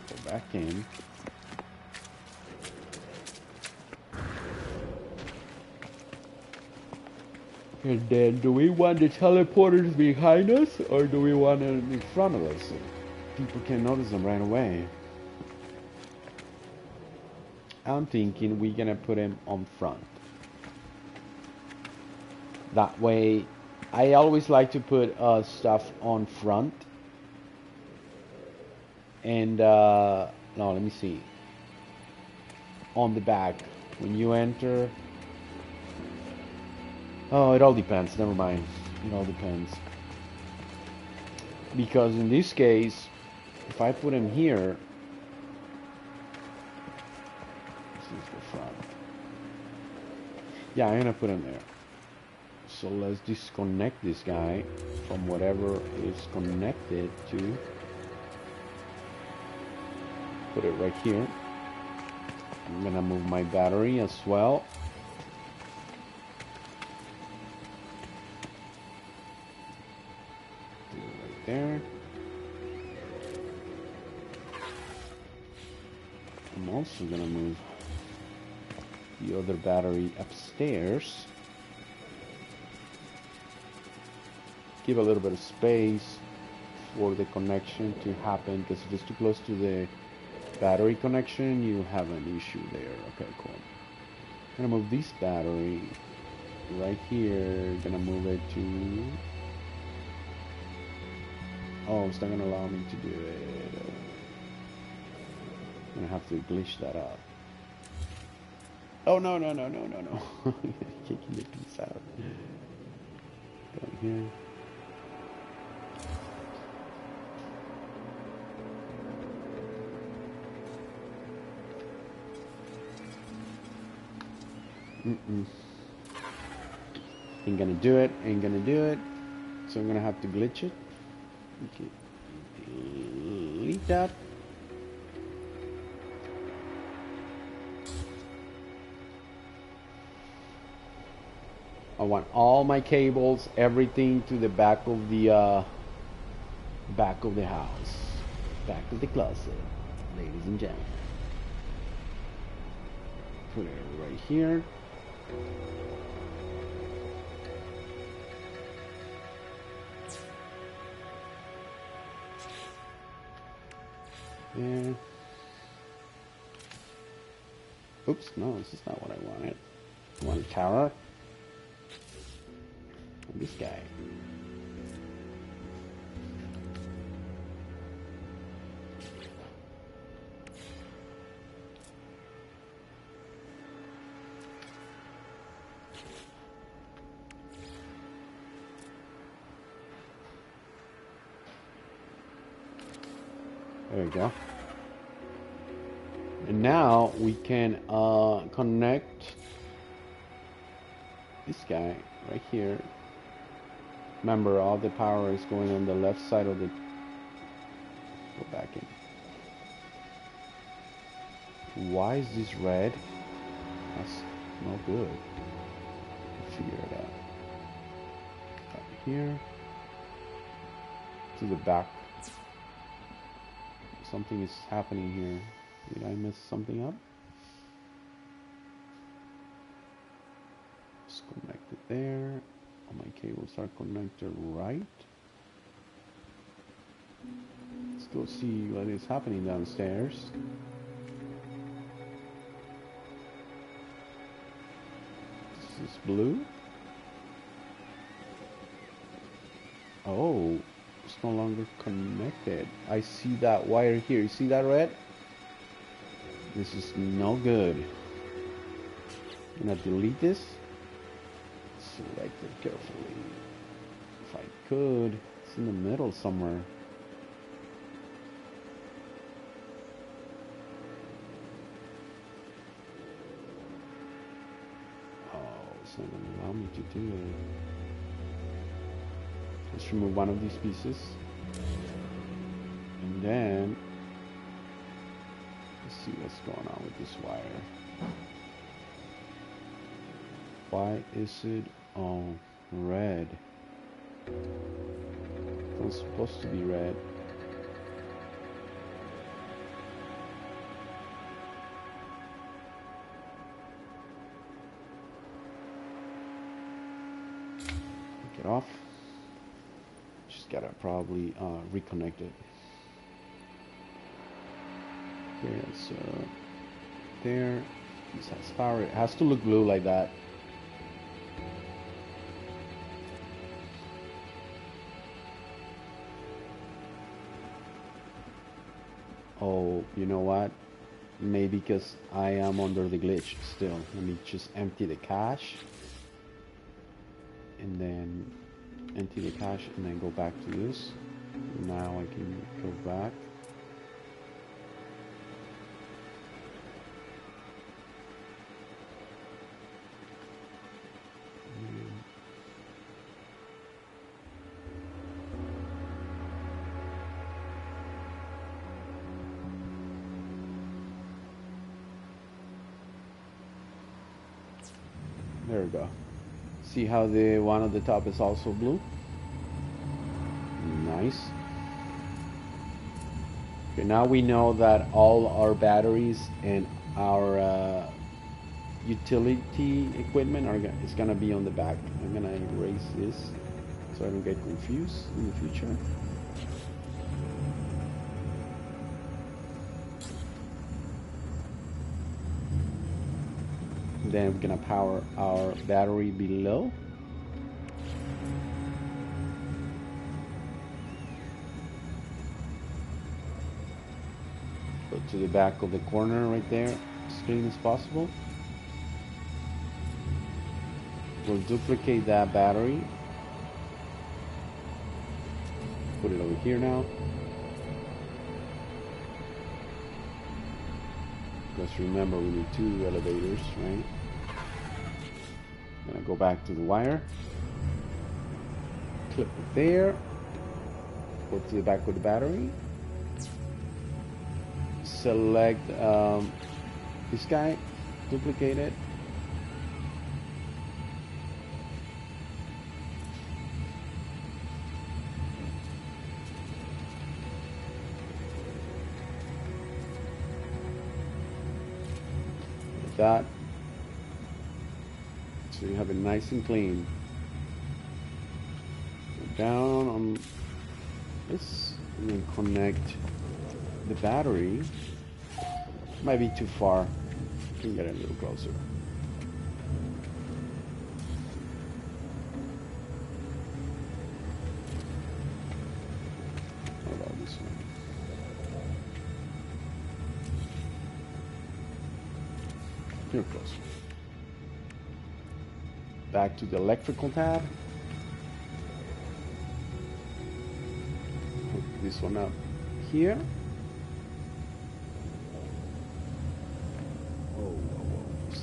Go back in. And then, do we want the teleporters behind us, or do we want them in front of us so people can notice them right away? I'm thinking we're gonna put them on front. That way, I always like to put stuff on front. And, no, let me see. On the back, when you enter. Oh, it all depends. Never mind. It all depends. Because in this case, if I put him here, this is the front. Yeah, I'm gonna put him there. So let's disconnect this guy from whatever is connected to. Put it right here. I'm gonna move my battery as well. There. I'm also gonna move the other battery upstairs. Give a little bit of space for the connection to happen, because if it's too close to the battery connection, you have an issue there. Okay, cool. I'm gonna move this battery right here. Gonna move it to. Oh, it's not gonna allow me to do it. I'm gonna have to glitch that up. Oh, no. Kicking the piece out. Go here. Ain't gonna do it. So I'm gonna have to glitch it. Okay, delete that. I want all my cables, everything to the back of the house, back of the closet, ladies and gentlemen. Put it right here. There. Oops, no, this is not what I wanted. I want a tower. And this guy. There we go. And now we can connect this guy right here. Remember, all the power is going on the left side of the... Go back in. Why is this red? That's no good. We'll figure it out. Up here. To the back. Something is happening here. Did I mess something up? It's connected there. All my cables are connected right. Let's go see what is happening downstairs. This is blue. Oh, it's no longer connected. I see that wire here. You see that red? This is no good. I'm gonna delete this. Select it carefully. If I could, it's in the middle somewhere. Oh, it's not gonna allow me to do it. Let's remove one of these pieces. And then let's see what's going on with this wire. Why is it all red? It's supposed to be red. Take it off. Just gotta probably reconnect it. Okay, so there. This has power. It has to look blue like that. Oh, you know what? Maybe because I am under the glitch still. Let me just empty the cache. And then empty the cache and then go back to this. Now I can go back. There we go. See how the one at the top is also blue? Nice. Okay, now we know that all our batteries and our utility equipment is gonna be on the back. I'm gonna erase this so I don't get confused in the future. Then we're gonna power our battery below. Go to the back of the corner right there, as clean as possible. We'll duplicate that battery. Put it over here now. Just remember we need 2 elevators, right? Gonna go back to the wire. Clip it there. Go to the back of the battery. Select this guy. Duplicate it. Like that. So you have it nice and clean. Go down on this and then connect the battery. Might be too far. You can get it a little closer. What about this one? Here closer. Back to the electrical tab. Put this one up here.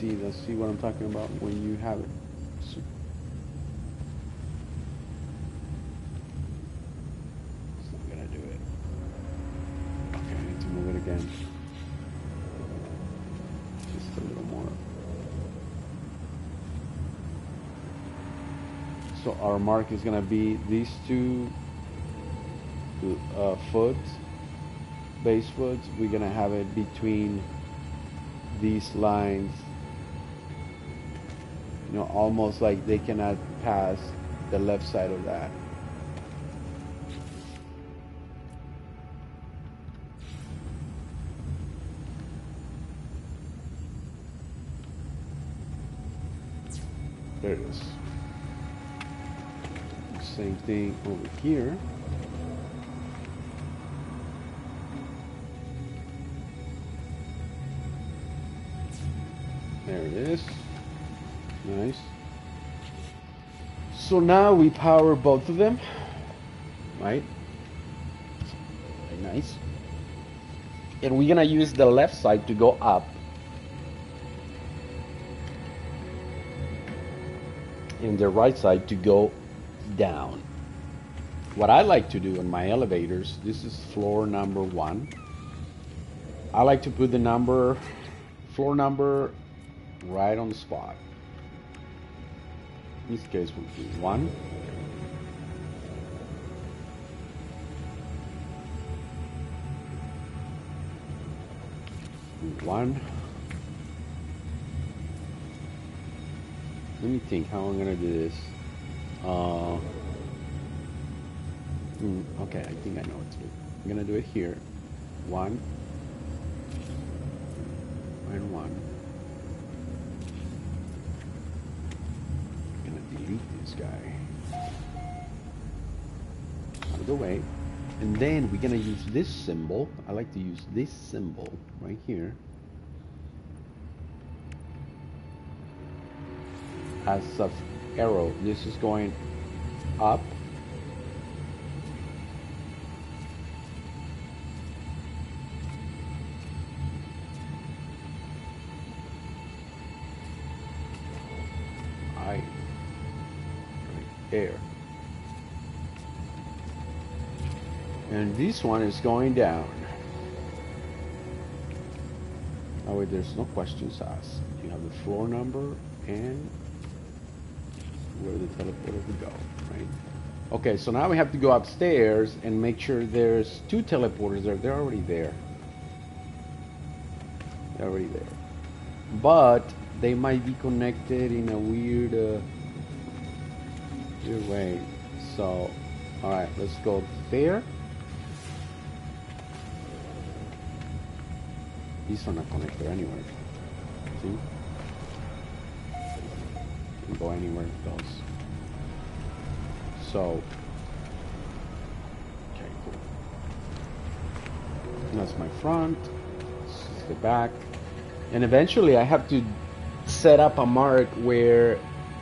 Let's see what I'm talking about when you have it. So, it's not gonna do it. Okay, I need to move it again. Just a little more. So our mark is gonna be these two foots, base foots. We're gonna have it between these lines, you know, almost like they cannot pass the left side of that. There it is. Same thing over here. There it is. Nice. So now we power both of them, right? Very nice. And we're gonna use the left side to go up. And the right side to go down. What I like to do in my elevators, this is floor number 1. I like to put the floor number right on the spot. In this case would be 1. Let me think how I'm gonna do this. Okay, I think I know what to do. I'm gonna do it here. 1 and 1. I'm gonna delete this guy out of the way. And then we're gonna use this symbol. I like to use this symbol right here as an arrow. This is going up. Right there. And this one is going down. That way there's no questions asked. You have the floor number and where the teleporter would go, right? Okay, so now we have to go upstairs and make sure there's 2 teleporters there. They're already there. They're already there. But they might be connected in a weird way. So, alright, let's go there. These are not connected anywhere. See? Can go anywhere it goes. So, okay, cool. And that's my front. This is the back. And eventually I have to set up a mark where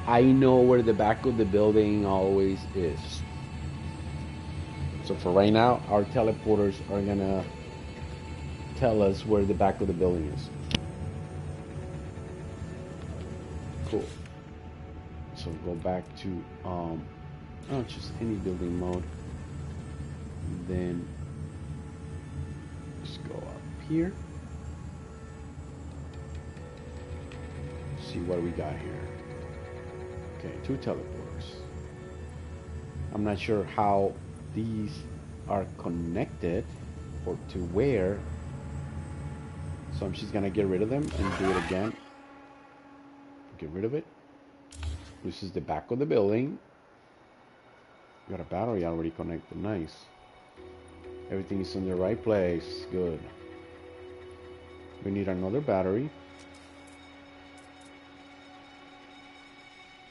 I know where the back of the building always is. So for right now, our teleporters are gonna tell us where the back of the building is. Cool. So go back to just any building mode. And then just go up here. See what we got here. Okay, 2 teleporters. I'm not sure how these are connected or to where. So I'm just gonna get rid of them and do it again. Get rid of it. This is the back of the building. Got a battery already connected. Nice. Everything is in the right place. Good. We need another battery.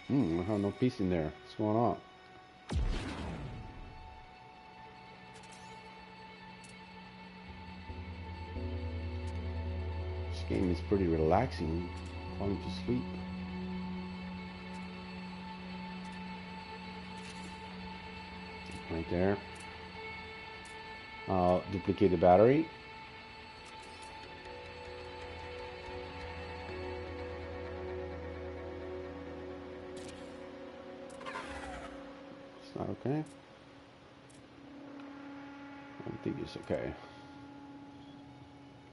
I have no piece in there. What's going on? This game is pretty relaxing. Falling to sleep. Right there. Duplicate the battery. okay? I think it's okay.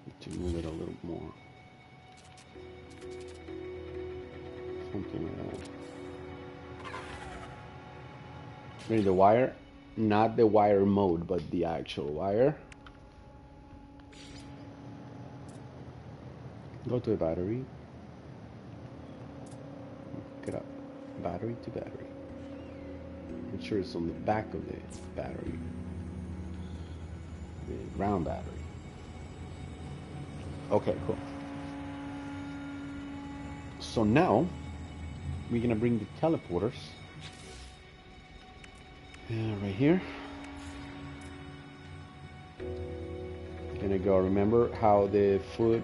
Need to move it a little more. Something like that. Maybe the wire, not the wire mode, but the actual wire. Go to the battery. Get up. Battery to battery. Make sure it's on the back of the battery. The ground battery. Okay, cool. So now we're gonna bring the teleporters right here. Gonna go. Remember how the foot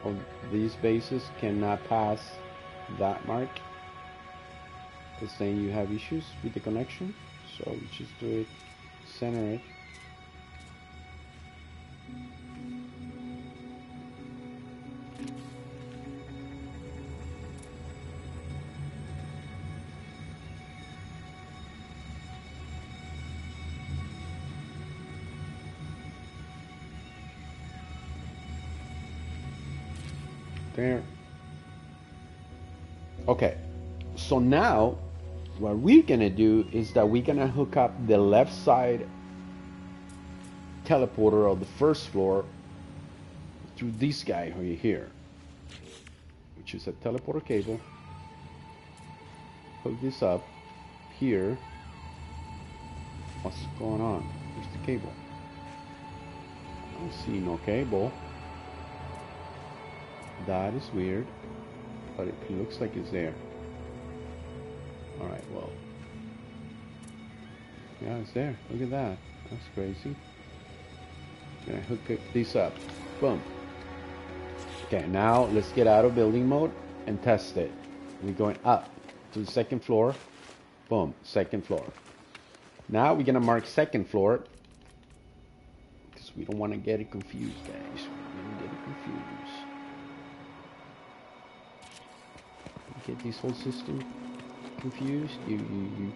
of these bases cannot pass that mark, because then you have issues with the connection. So just do it, center it. There. Okay, so now what we're gonna do is that we're gonna hook up the left side teleporter of the first floor through this guy right here, which is a teleporter cable. Hook this up here. What's going on? Where's the cable? I don't see no cable. That is weird, but it looks like it's there. Alright, well. Yeah, it's there. Look at that. That's crazy. Gonna hook this up. Boom. Okay, now let's get out of building mode and test it. We're going up to the second floor. Boom, second floor. Now we're gonna mark second floor, because we don't want to get it confused, guys. We don't get it confused. Get this whole system confused, you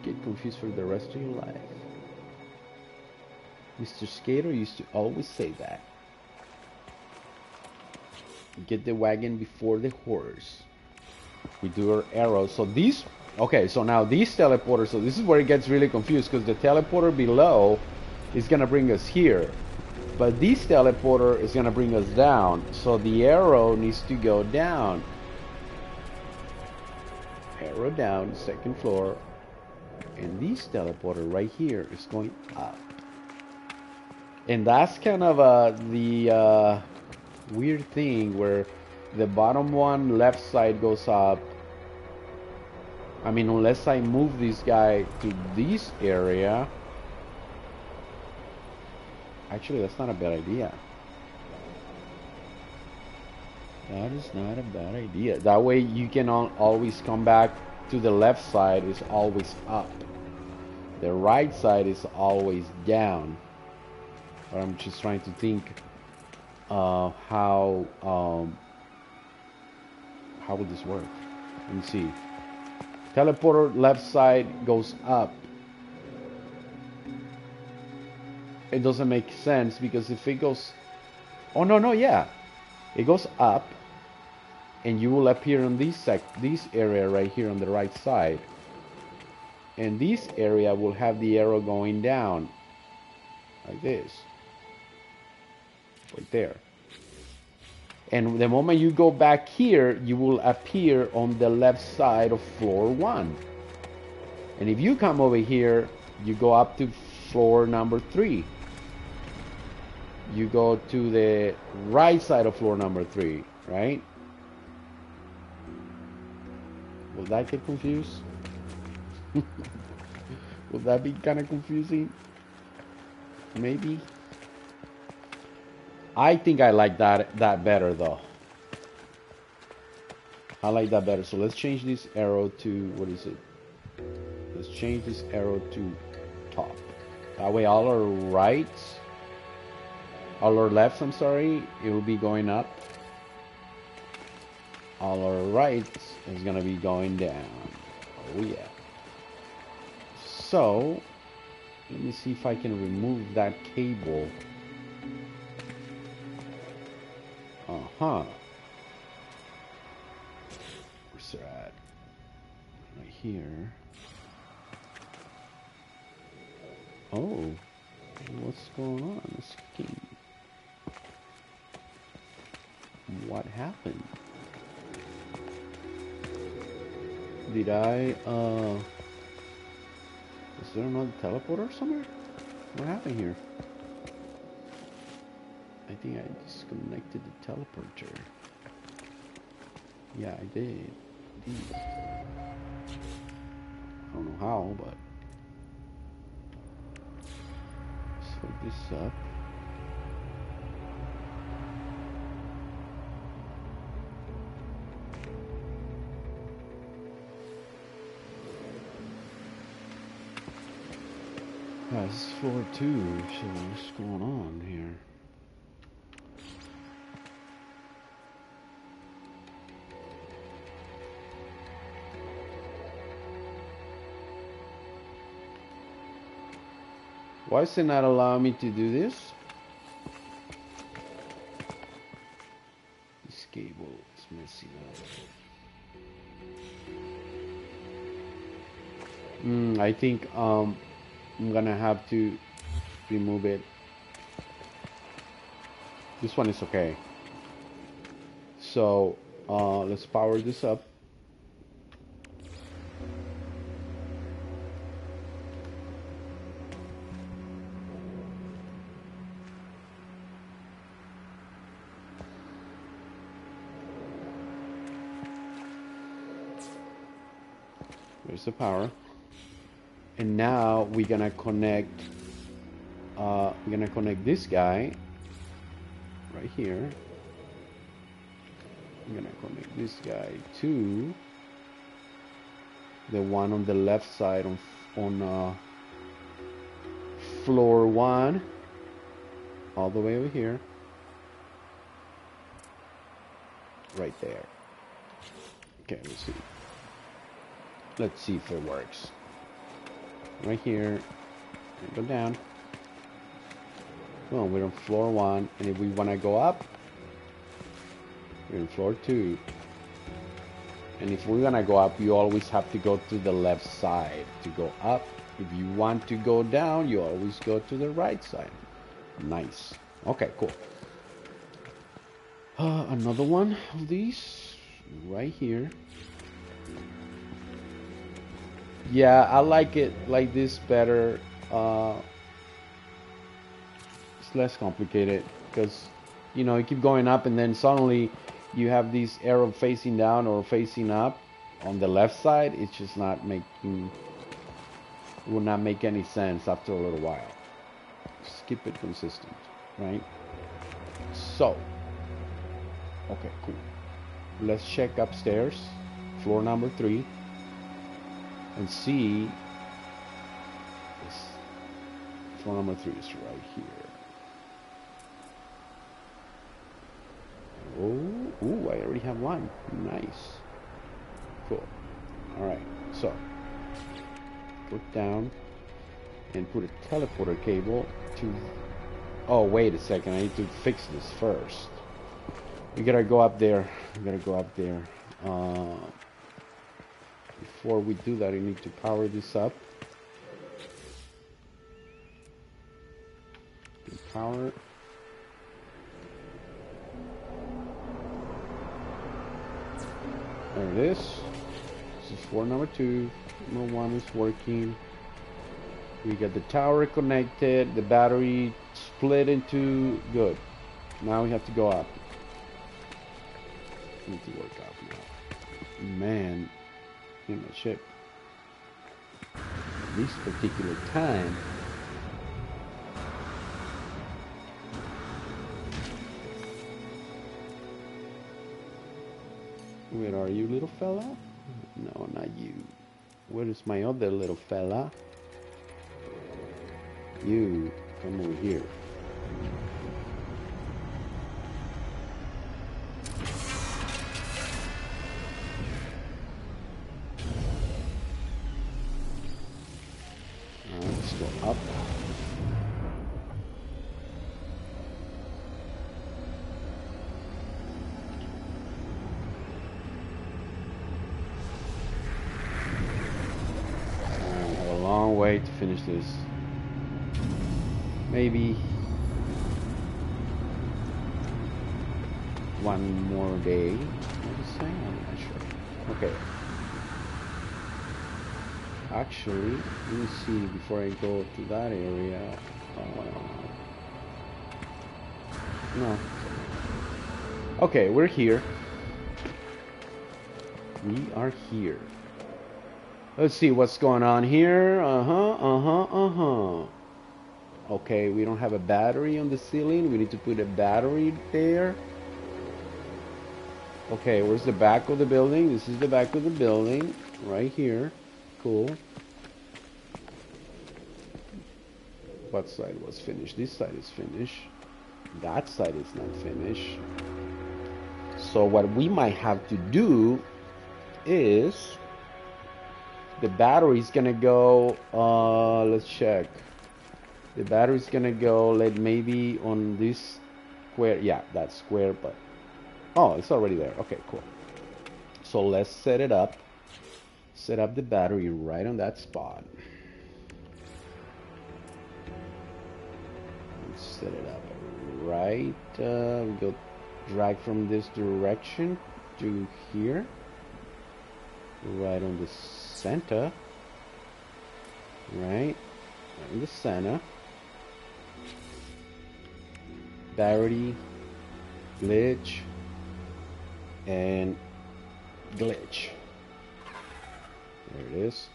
get confused for the rest of your life. Mr. Skater used to always say that. Get the wagon before the horse. We do our arrows. So these, okay, so now these teleporters, so this is where it gets really confused, because the teleporter below is gonna bring us here, but this teleporter is gonna bring us down, so the arrow needs to go down. Arrow down, second floor, and this teleporter right here is going up. And that's kind of the weird thing where the bottom one left side goes up. I mean, unless I move this guy to this area. Actually, that's not a bad idea. That is not a bad idea. That way you can always come back to the left side is always up. The right side is always down. But I'm just trying to think how would this work? Let me see. Teleporter left side goes up. It doesn't make sense, because if it goes, oh no, yeah, it goes up. And you will appear on this area right here on the right side, and this area will have the arrow going down like this, right there. And the moment you go back here, you will appear on the left side of floor 1. And if you come over here, you go up to floor number 3. You go to the right side of floor number 3, right? Will that get confused? Will that be kind of confusing? Maybe. I think I like that better though. I like that better. So let's change this arrow to, what is it? Let's change this arrow to top. That way all our rights, all our lefts, I'm sorry, it will be going up. All our rights is gonna be going down. Oh yeah. So Let me see if I can remove that cable. Uh-huh. Where's it at? Right here. Oh. What's going on? This game. What happened? Did I, is there another teleporter somewhere? What happened here? I think I disconnected the teleporter. Yeah, I did. Indeed. I don't know how, but let's hook this up. Yeah, this is floor 2, so what's going on here? Why is it not allowing me to do this? This cable is messing up. I think I'm gonna have to remove it. This one is okay. So let's power this up. There's the power. And now we're gonna connect this guy right here. I'm gonna connect this guy to the one on the left side on floor 1, all the way over here, right there. Okay, let's see if it works. Right here, go down. Well, we're on floor 1, and if we want to go up, we're on floor 2. And if we're gonna go up, you always have to go to the left side to go up. If you want to go down, you always go to the right side. Nice. Okay, cool. Another one of these right here. Yeah, I like it like this better. It's less complicated because, you know, you keep going up and then suddenly you have this arrow facing down or facing up on the left side. It's just not making, it will not make any sense after a little while. Just keep it consistent, right? So, okay, cool. Let's check upstairs, floor number 3. And see, this floor number 3 is right here. Oh, ooh, I already have one. Nice. Cool. Alright, so put down and put a teleporter cable to. Oh, wait a second. I need to fix this first. We gotta go up there. Before we do that, I need to power this up. Power. There it is. This is floor number 2. Number 1 is working. We got the tower connected. The battery split into. Good. Now we have to go up. Need to work out now. Man. In the ship. This particular time. Where are you, little fella? No, not you. Where is my other little fella? You come over here. Let's go up. way to finish this. Maybe one more day. What is saying? I'm not sure. Okay. Actually, let me see before I go to that area. No. Okay, we're here. We are here. Let's see what's going on here. Okay, we don't have a battery on the ceiling. We need to put a battery there. Okay, where's the back of the building? This is the back of the building. Right here. Cool. What side was finished? This side is finished. That side is not finished. So what we might have to do is the battery's gonna go, let's check. The battery's gonna go, maybe on this square. Yeah, that square, but oh, it's already there. Okay, cool. So let's set it up. Set up the battery right on that spot. Let's set it up right. We go drag from this direction to here. Right on the center. Right in the center. Battery, glitch, and glitch. There it is.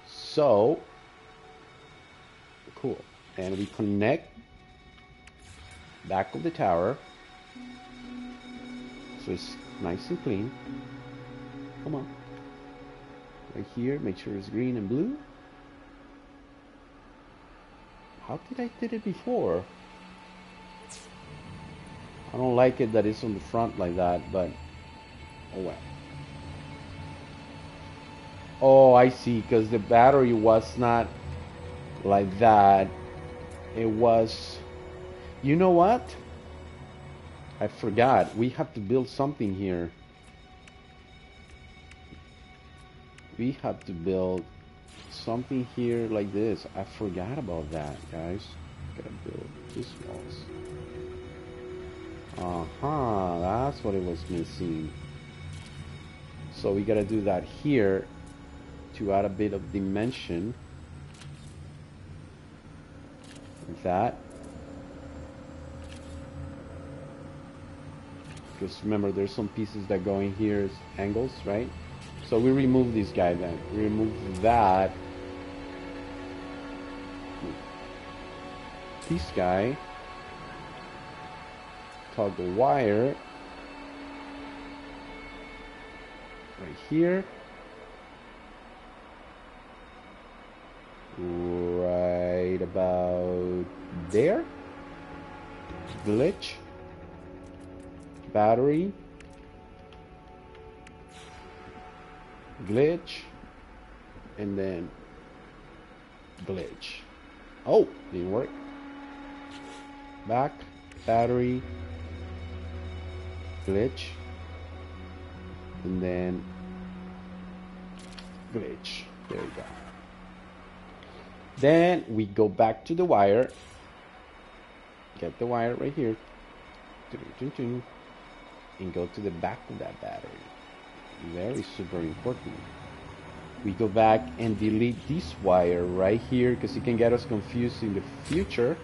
So cool. And we connect back of the tower, so it's nice and clean. Come on. Right here, make sure it's green and blue. How did I did it before? I don't like it that it's on the front like that, but oh well. Oh, I see, because the battery was not like that. It was, you know what? I forgot. We have to build something here. We have to build something here like this. I forgot about that, guys. Gotta build these walls. That's what it was missing. So we gotta do that here to add a bit of dimension. Like that. Because remember, there's some pieces that go in here as angles, right? So we remove this guy then. We remove that. This guy. Plug the wire. Right here. Right about there. Glitch. Battery. Glitch. And then glitch. Oh, didn't work. Back. Battery. Glitch. And then glitch. There we go. Then we go back to the wire. Get the wire right here. And go to the back of that battery. Very super important. We go back and delete this wire right here because it can get us confused in the future.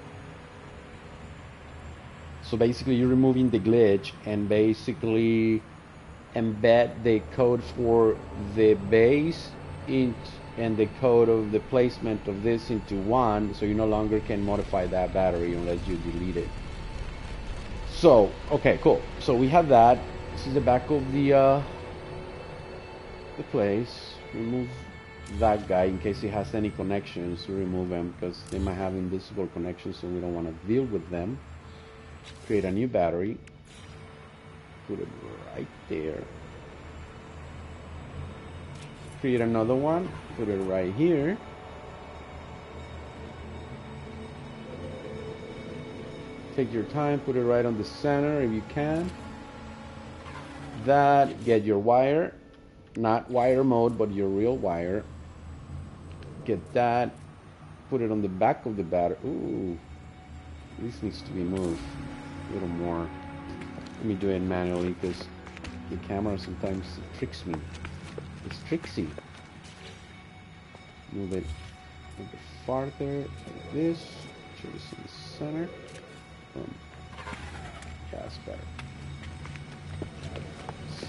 So basically you're removing the glitch and basically embed the code for the base and the code of the placement of this into one, so you no longer can modify that battery unless you delete it. So okay, cool. So we have that. This is the back of the place. Remove that guy in case he has any connections. We remove them because they might have invisible connections, so we don't want to deal with them. Create a new battery. Put it right there. Create another one. Put it right here. Take your time. Put it right on the center if you can. That. Get your wire. Not wire mode, but your real wire. get that, put it on the back of the battery. Ooh, this needs to be moved a little more. Let me do it manually because the camera sometimes tricks me. It's tricksy. Move it a bit farther like this. Sure it's in the center. Boom. That's better.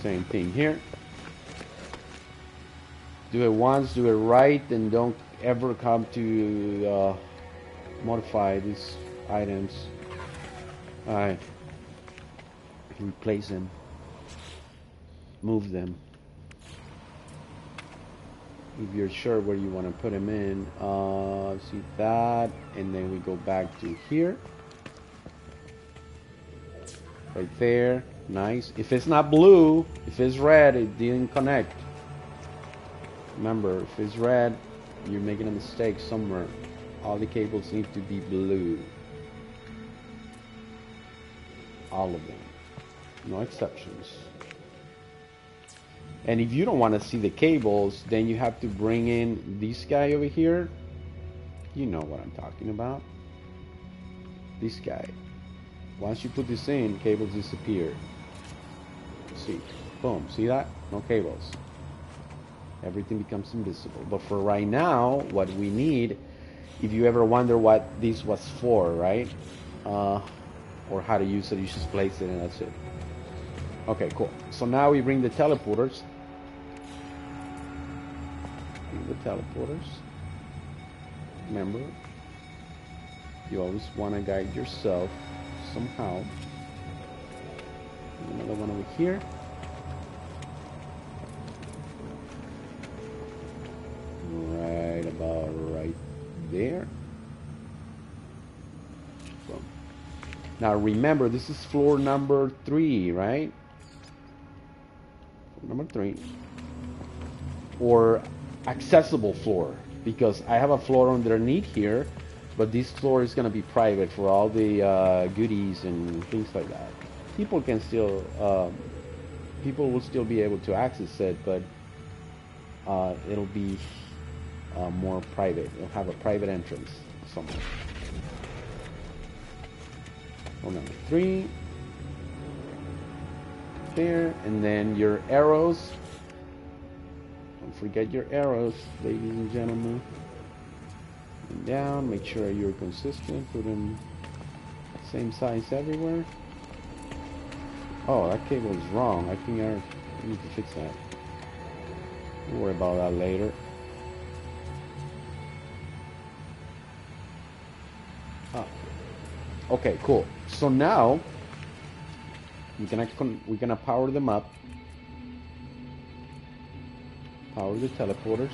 Same thing here. Do it once, do it right, and don't ever come to modify these items. Alright. Replace them. Move them. If you're sure where you want to put them in, see that, and then we go back to here. Right there. Nice. If it's not blue, if it's red, it didn't connect. Remember, if it's red, you're making a mistake somewhere. All the cables need to be blue. All of them. No exceptions. And if you don't want to see the cables, then you have to bring in this guy over here. You know what I'm talking about. This guy. Once you put this in, cables disappear. See, boom, see that? No cables. Everything becomes invisible. But for right now, what we need, if you ever wonder what this was for, right? Or how to use it, you just place it and that's it. Okay, cool. So now we bring the teleporters. Bring the teleporters. Remember, you always want to guide yourself somehow. Another one over here. Right about right there. Boom. Now remember, this is floor number 3, right? Number 3. Or accessible floor, because I have a floor underneath here, but this floor is going to be private for all the goodies and things like that. People can still, people will still be able to access it, but it'll be more private. It'll have a private entrance somewhere. Floor number 3. There, and then your arrows. Don't forget your arrows, ladies and gentlemen. And down, make sure you're consistent. Put them same size everywhere. Oh, that cable is wrong. I think I need to fix that. We'll worry about that later. Ah. Okay, cool. So now we're gonna power them up. Power the teleporters.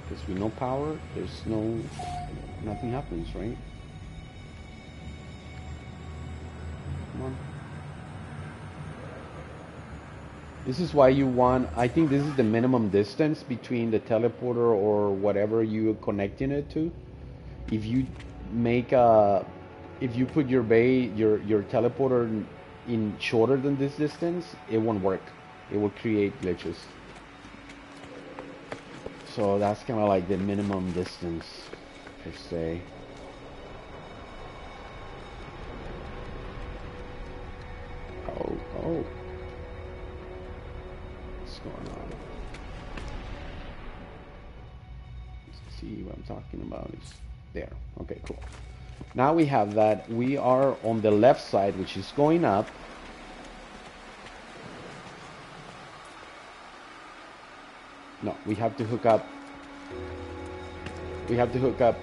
Because with no power, there's nothing happens, right? Come on. This is why you want, I think this is the minimum distance between the teleporter or whatever you're connecting it to. If you make if you put your teleporter in shorter than this distance, it won't work. It will create glitches. So that's kind of like the minimum distance, per se. Oh. What's going on? Let's see what I'm talking about. Is there. Okay, cool. Now we have that. We are on the left side, which is going up. No, we have to hook up. We have to hook up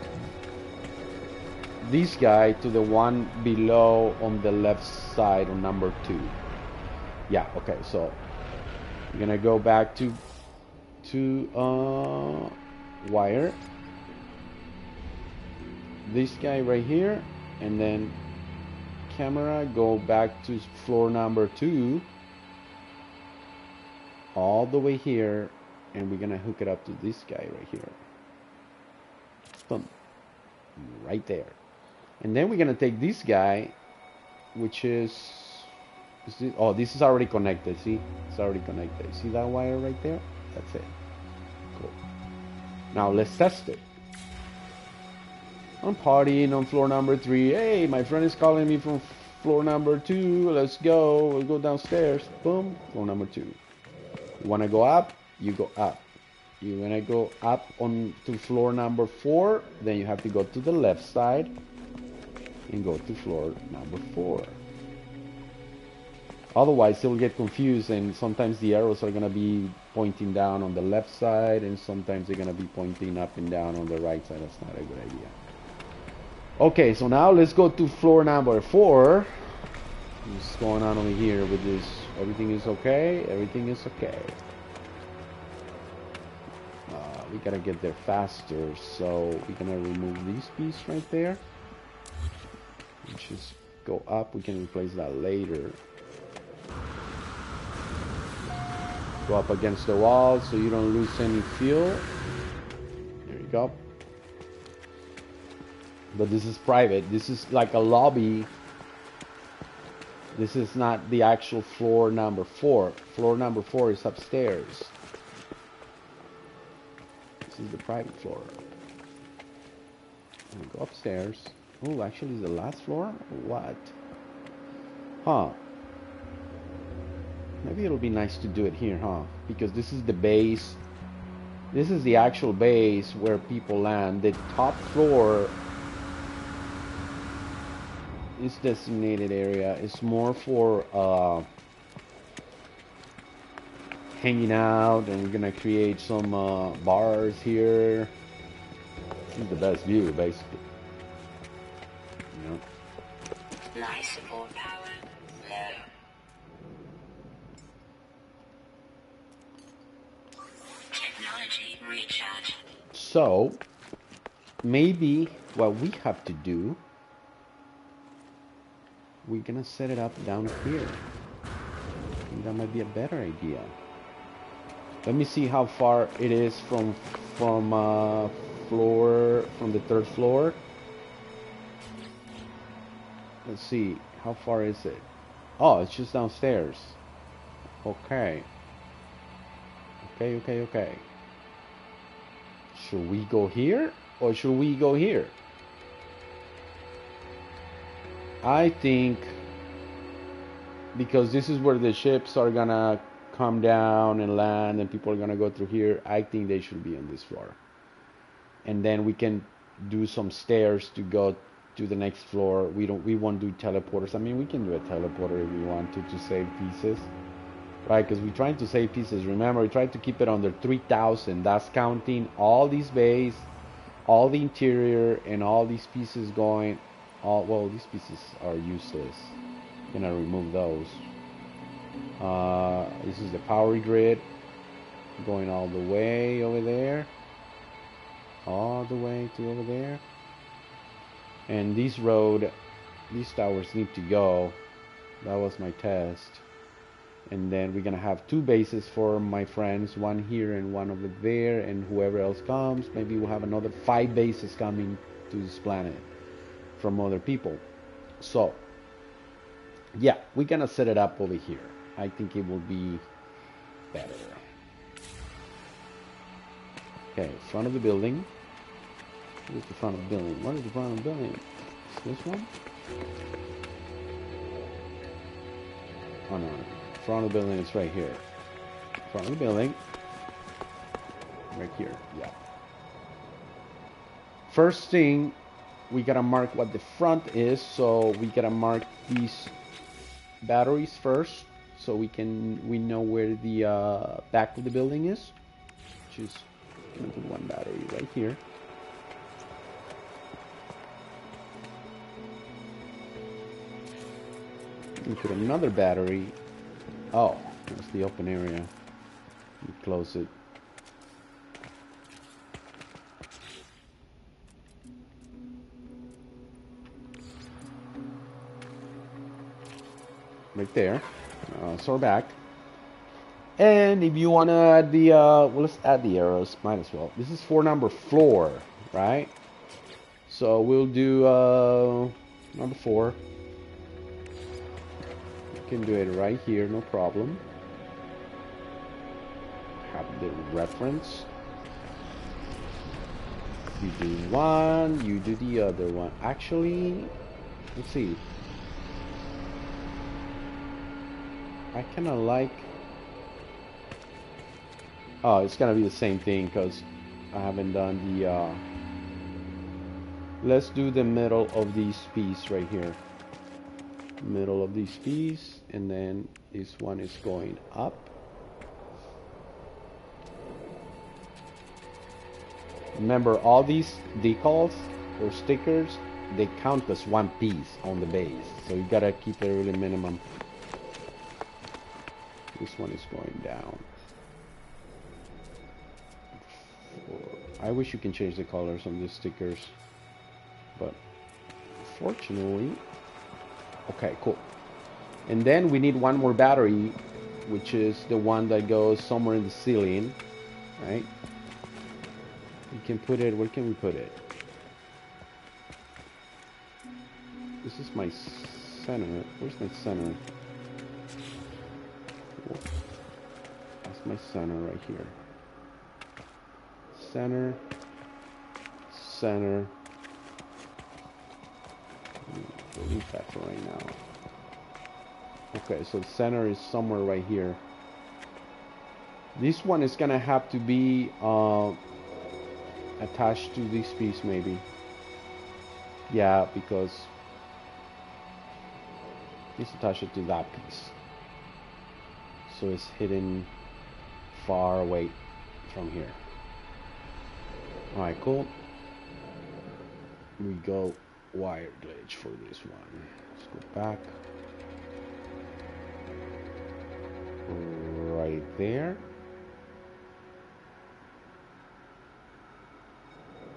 this guy to the one below on the left side on number 2. Yeah, okay, so we're gonna go back to wire this guy right here, and then camera, go back to floor number 2 all the way here, and we're gonna hook it up to this guy right here. Boom. Right there. And then we're gonna take this guy, which is this, oh, this is already connected. See, it's already connected. See that wire right there? That's it. Cool. Now let's test it. I'm partying on floor number 3. Hey, my friend is calling me from floor number 2. Let's go. We'll go downstairs. Boom. Floor number 2. You want to go up? You go up. You want to go up on to floor number 4? Then you have to go to the left side and go to floor number 4. Otherwise, you'll get confused, and sometimes the arrows are going to be pointing down on the left side, and sometimes they're going to be pointing up and down on the right side. That's not a good idea. Okay, so now let's go to floor number 4. What's going on over here with this? Everything is okay? Everything is okay. We gotta get there faster, so we're gonna remove this piece right there. Just go up. We can replace that later. Go up against the wall so you don't lose any fuel. There you go. But this is private. This is like a lobby. This is not the actual floor number 4. Floor number 4 is upstairs. This is the private floor. We'll go upstairs. Oh, actually, is the last floor? What? Huh. Maybe it'll be nice to do it here, huh? Because this is the base. This is the actual base where people land. The top floor is designated area. It's more for hanging out, and we're gonna create some bars here. This is the best view, basically. You know? Life support power low. Technology recharge. So maybe what we have to do, we're gonna set it up down here. I think that might be a better idea. Let me see how far it is from the 3rd floor. Let's see, how far is it? Oh, it's just downstairs. Okay. Okay. Should we go here or should we go here? I think because this is where the ships are gonna come down and land and people are gonna go through here, I think they should be on this floor. And then we can do some stairs to go to the next floor. We won't do teleporters. I mean, we can do a teleporter if we want to save pieces. Right, because we're trying to save pieces. Remember, we tried to keep it under 3,000. That's counting all these bays, all the interior, and all these pieces going. Well, these pieces are useless. I'm gonna remove those. This is the power grid going all the way over there, all the way to over there. And this road, these towers need to go. That was my test. And then we're gonna have 2 bases for my friends, one here and one over there, and whoever else comes, maybe we'll have another 5 bases coming to this planet from other people. So yeah, we're gonna set it up over here. I think it will be better. Okay, front of the building. Where's the front of the building? What is the front of the building? Is this one? Oh no. Front of the building is right here. Front of the building. Right here, yeah. First thing, we gotta mark what the front is, so we gotta mark these batteries first, so we know where the back of the building is. Which is gonna put 1 battery right here. We put another battery. Oh, that's the open area. You close it. Right there. So we're back. And if you want to add the, well, let's add the arrows. Might as well. This is for number 4, right? So we'll do number 4. Can do it right here, no problem. Have the reference. You do one, you do the other one. Actually, let's see. I kind of like... Oh, it's gonna be the same thing because I haven't done the... Let's do the middle of these piece right here. Middle of this piece, and then this one is going up. Remember, all these decals or stickers, they count as one piece on the base, so you gotta keep it really minimum. This one is going down. I wish you can change the colors on these stickers, but unfortunately. Okay, cool. And then we need one more battery, which is the one that goes somewhere in the ceiling, right? You can put it, where can we put it? This is my center. Where's my center? That's my center right here. Center. Center. Leave that for right now. Okay, so the center is somewhere right here. This one is gonna have to be attached to this piece, maybe. Yeah, because let's attach it to that piece, so it's hidden far away from here. All right, cool. We go wire glitch for this one. Let's go back. Right there.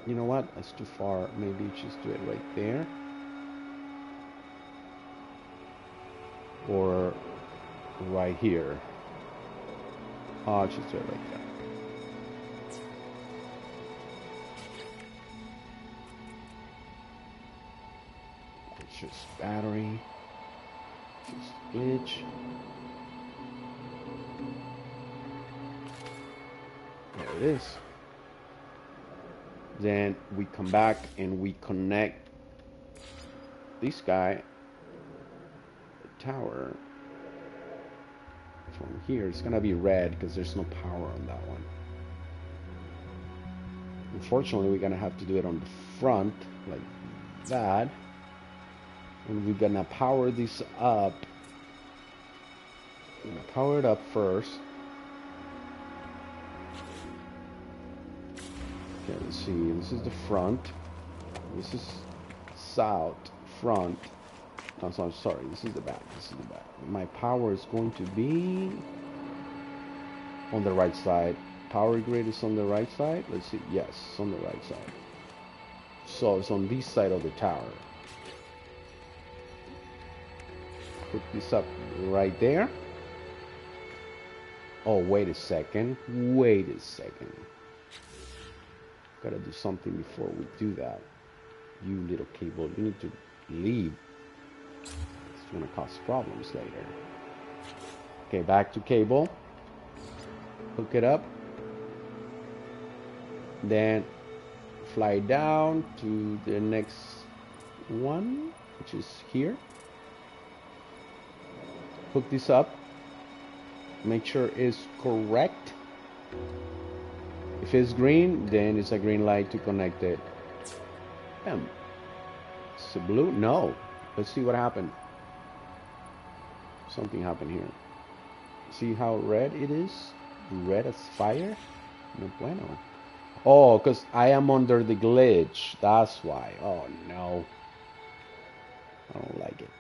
You know what? That's too far. Maybe just do it right there. Or right here. Oh, just do it like that. It's just battery. Just glitch. There it is. Then we come back and we connect this guy, the tower, from here. It's gonna be red because there's no power on that one. Unfortunately, we're gonna have to do it on the front like that, and we're gonna power this up. I'm gonna power it up first. Okay, let's see. This is the front. This is south front. Oh, sorry. This is the back. This is the back. My power is going to be on the right side. Power grid is on the right side. Let's see. Yes, it's on the right side. So it's on this side of the tower. Put this up right there. Oh, wait a second. Wait a second. Gotta do something before we do that. You little cable, you need to leave. It's gonna cause problems later. Okay, back to cable. Hook it up. Then fly down to the next one, which is here. Hook this up. Make sure it's correct. If it's green, then it's a green light to connect it. Damn. It's a blue? No. Let's see what happened. Something happened here. See how red it is? Red as fire? No bueno. Oh, because I am under the glitch. That's why. Oh, no. I don't like it.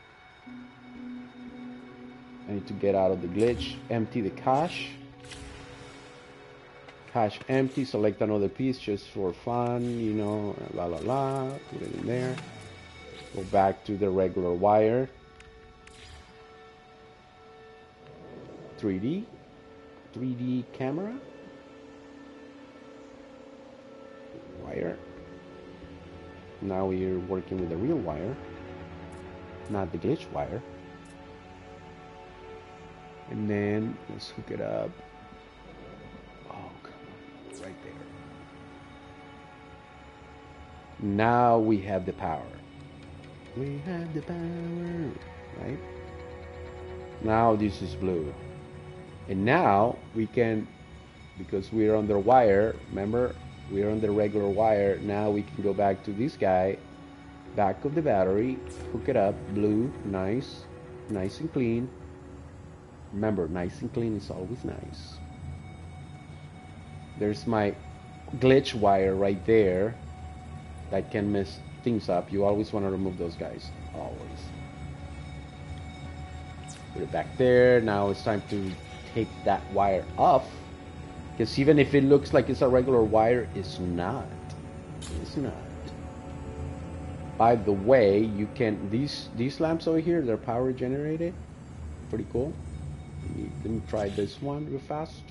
I need to get out of the glitch. Empty the cache. Cache empty, select another piece just for fun, you know, la la la, put it in there. Go back to the regular wire. 3D camera. Wire. Now we're working with the real wire, not the glitch wire. And then let's hook it up. Oh, come on, right there. Now we have the power. We have the power, right? Now this is blue. And now we can, because we're under wire, remember, we're on the regular wire. Now we can go back to this guy, back of the battery, hook it up, blue, nice and clean. Remember, nice and clean is always nice. There's my glitch wire right there that can mess things up. You always want to remove those guys, always. Put it back there. Now it's time to take that wire off, because even if it looks like it's a regular wire, it's not. It's not. By the way, you can, these lamps over here, they're power generated. Pretty cool. Let me try this one real fast.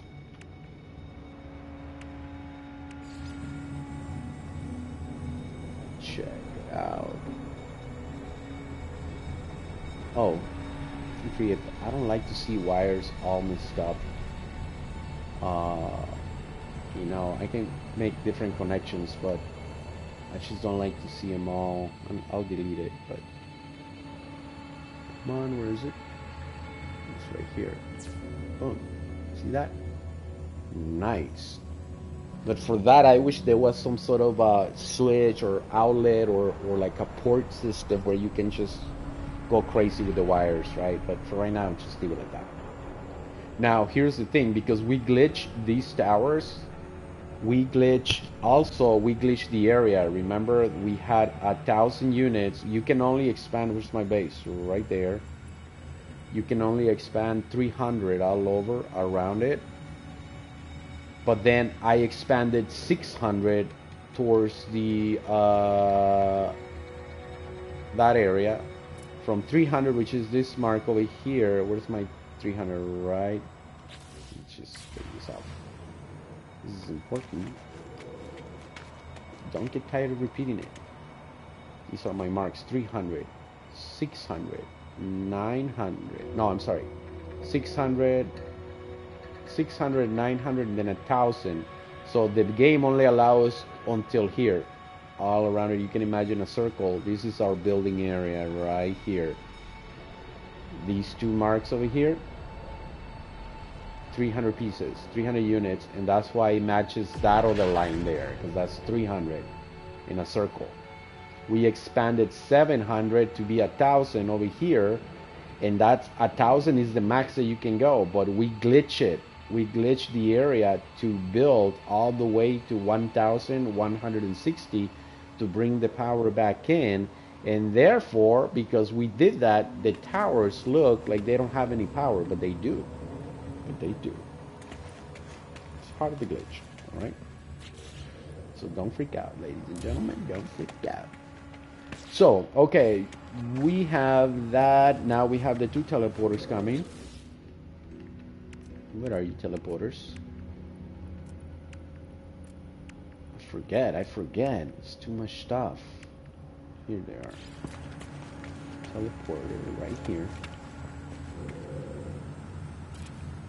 Check it out. Oh, I don't like to see wires all messed up. You know, I can make different connections, but I just don't like to see them all. I'll delete it, but come on, where is it? It's right here. Boom. See that? Nice. But for that, I wish there was some sort of a switch or outlet or like a port system where you can just go crazy with the wires, right? But for right now, just leave it like that. Now, here's the thing, because we glitch these towers, we glitch the area. Remember, we had 1,000 units. You can only expand, where's my base? Right there. You can only expand 300 all over around it. But then I expanded 600 towards the that area, from 300, which is this mark over here. Where's my 300? Right. Let's just take this off. This is important. Don't get tired of repeating it. These are my marks: 300, 600, 900. No, I'm sorry. 600. 600, 900, and then 1,000. So the game only allows until here. All around it, you can imagine a circle. This is our building area right here. These two marks over here, 300 pieces, 300 units, and that's why it matches that other line there, because that's 300 in a circle. We expanded 700 to be 1,000 over here, and that's 1,000 is the max that you can go, but we glitch it. We glitch the area to build all the way to 1,160 to bring the power back in, and therefore, because we did that, the towers look like they don't have any power, but they do. But they do. It's part of the glitch, all right? So don't freak out, ladies and gentlemen. Don't freak out. So, okay, we have that. Now we have the two teleporters coming. Where are you, teleporters? I forget. It's too much stuff. Here they are. Teleporter right here.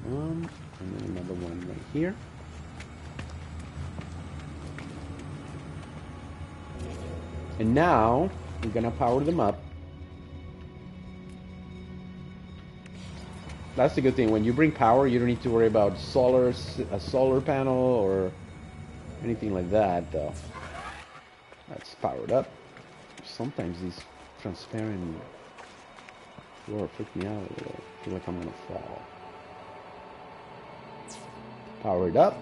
And then another one right here. And now we're gonna power them up. That's the good thing. When you bring power, you don't need to worry about a solar panel or anything like that. That's powered up. Sometimes these transparent floor freak me out a little. I feel like I'm gonna fall. Powered up,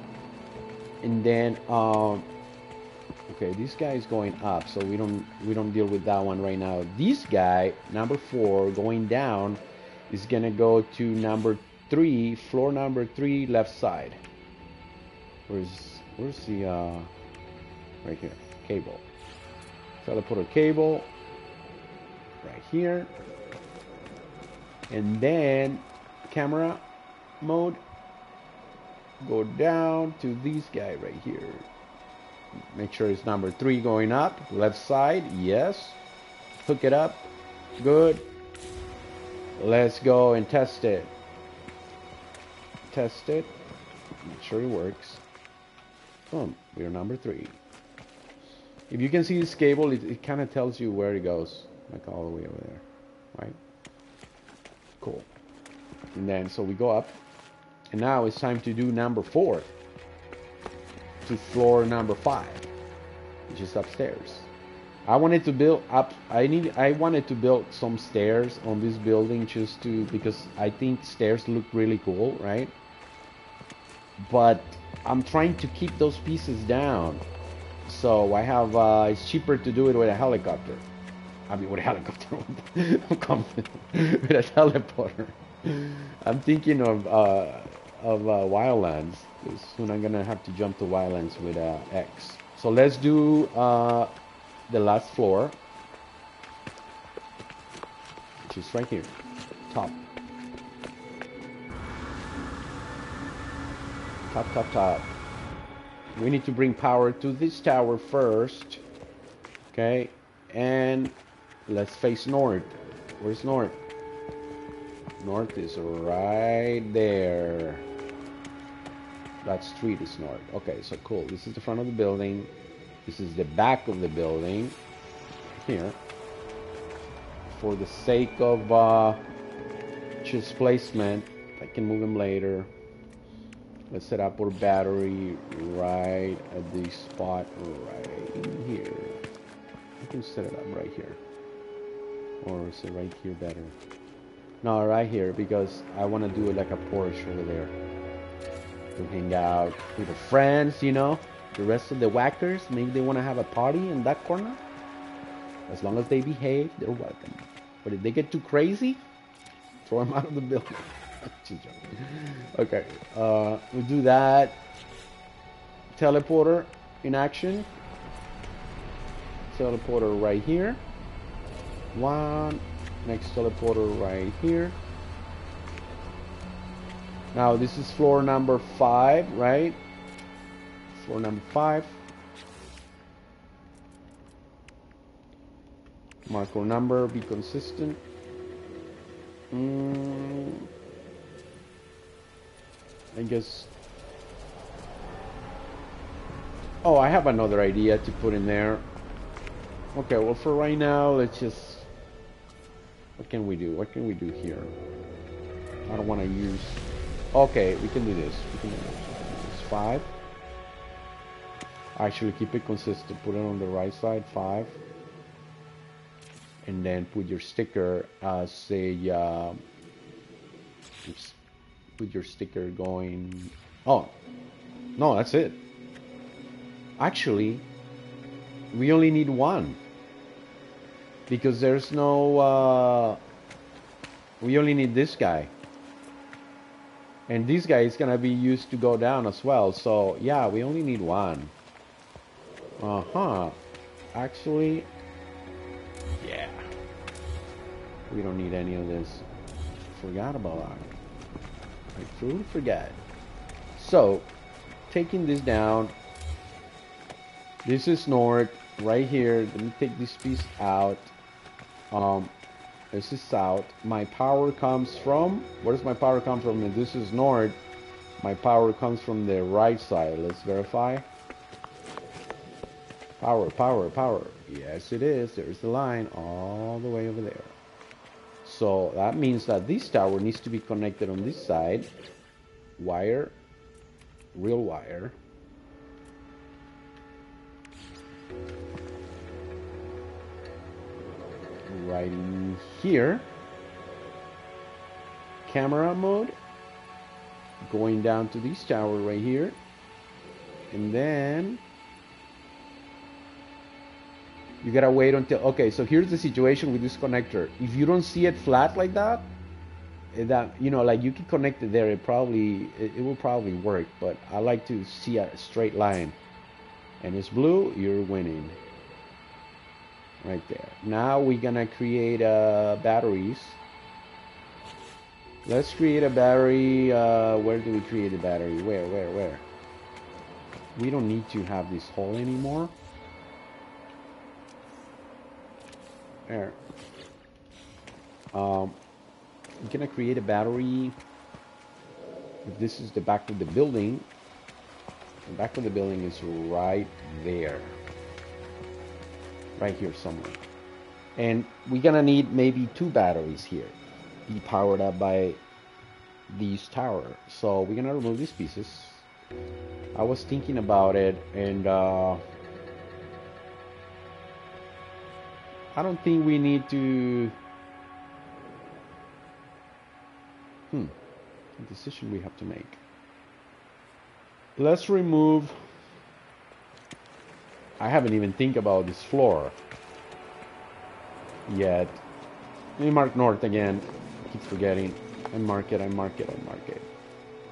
and then okay, this guy is going up, so we don't deal with that one right now. This guy, number 4, going down, is gonna go to number 3, floor number 3, left side. Where's the right here, cable. Teleporter cable right here, and then camera mode, go down to this guy right here. Make sure it's number 3 going up, left side, yes. Hook it up, good. Let's go and test it. Test it. Make sure it works. Boom. We're number 3. If you can see this cable, it kind of tells you where it goes, like all the way over there, right? Cool. And then, so we go up, and now it's time to do number 4 to floor number 5, which is upstairs. I wanted to build up. I wanted to build some stairs on this building just to, because I think stairs look really cool, right? But I'm trying to keep those pieces down. So I have, it's cheaper to do it with a helicopter. I mean, with a helicopter, with a teleporter. I'm thinking of Wildlands. Soon I'm gonna have to jump to Wildlands with X. So let's do the last floor, which is right here, top. Top. We need to bring power to this tower first, okay? And let's face north. Where's north? North is right there. That street is north. Okay, so cool. This is the front of the building. This is the back of the building. Here. For the sake of just placement, I can move them later. Let's set up our battery right at this spot right in here. I can set it up right here. Or is it right here better? No, right here, because I want to do it like a porch over there. To hang out with the friends, you know. The rest of the whackers, maybe they want to have a party in that corner. As long as they behave, they're welcome. But if they get too crazy, throw them out of the building. Okay, we'll do that. Teleporter in action. Teleporter right here. One. Next teleporter right here. Now this is floor number 5, right? Floor number 5. Marker number, be consistent. I guess. Oh, I have another idea to put in there. Okay, well for right now, let's just. What can we do? What can we do here? I don't want to use. Okay, we can do this. We can do this. It's 5. Actually, keep it consistent. Put it on the right side, 5. And then put your sticker as a. Put your sticker going. Oh, no, that's it. Actually, we only need 1. Because there's no. We only need this guy. And this guy is gonna be used to go down as well. So yeah, we only need 1. Actually, yeah. We don't need any of this. Forgot about that. I truly forgot. So, taking this down. This is north right here. Let me take this piece out. This is south. My power comes from. Where does my power come from? If this is north, my power comes from the right side. Let's verify. Power. Yes, it is. There's the line all the way over there. So that means that this tower needs to be connected on this side. Wire. Real wire. Right in here. Camera mode. Going down to this tower right here. And then you gotta wait until. Okay, so here's the situation with this connector. If you don't see it flat like that, you know, like you can connect it there, it will probably work, but I like to see a straight line. And it's blue, you're winning. Right there. Now we're gonna create batteries. Let's create a battery. Where do we create a battery? Where? We don't need to have this hole anymore. There. We're gonna create a battery. If this is the back of the building, the back of the building is right there. right here somewhere. And we're gonna need maybe 2 batteries here, be powered up by these tower. So we're gonna remove these pieces. I was thinking about it, and I don't think we need to. A decision we have to make. Let's remove. I haven't even think about this floor yet. Let me mark north again. I keep forgetting. I mark it.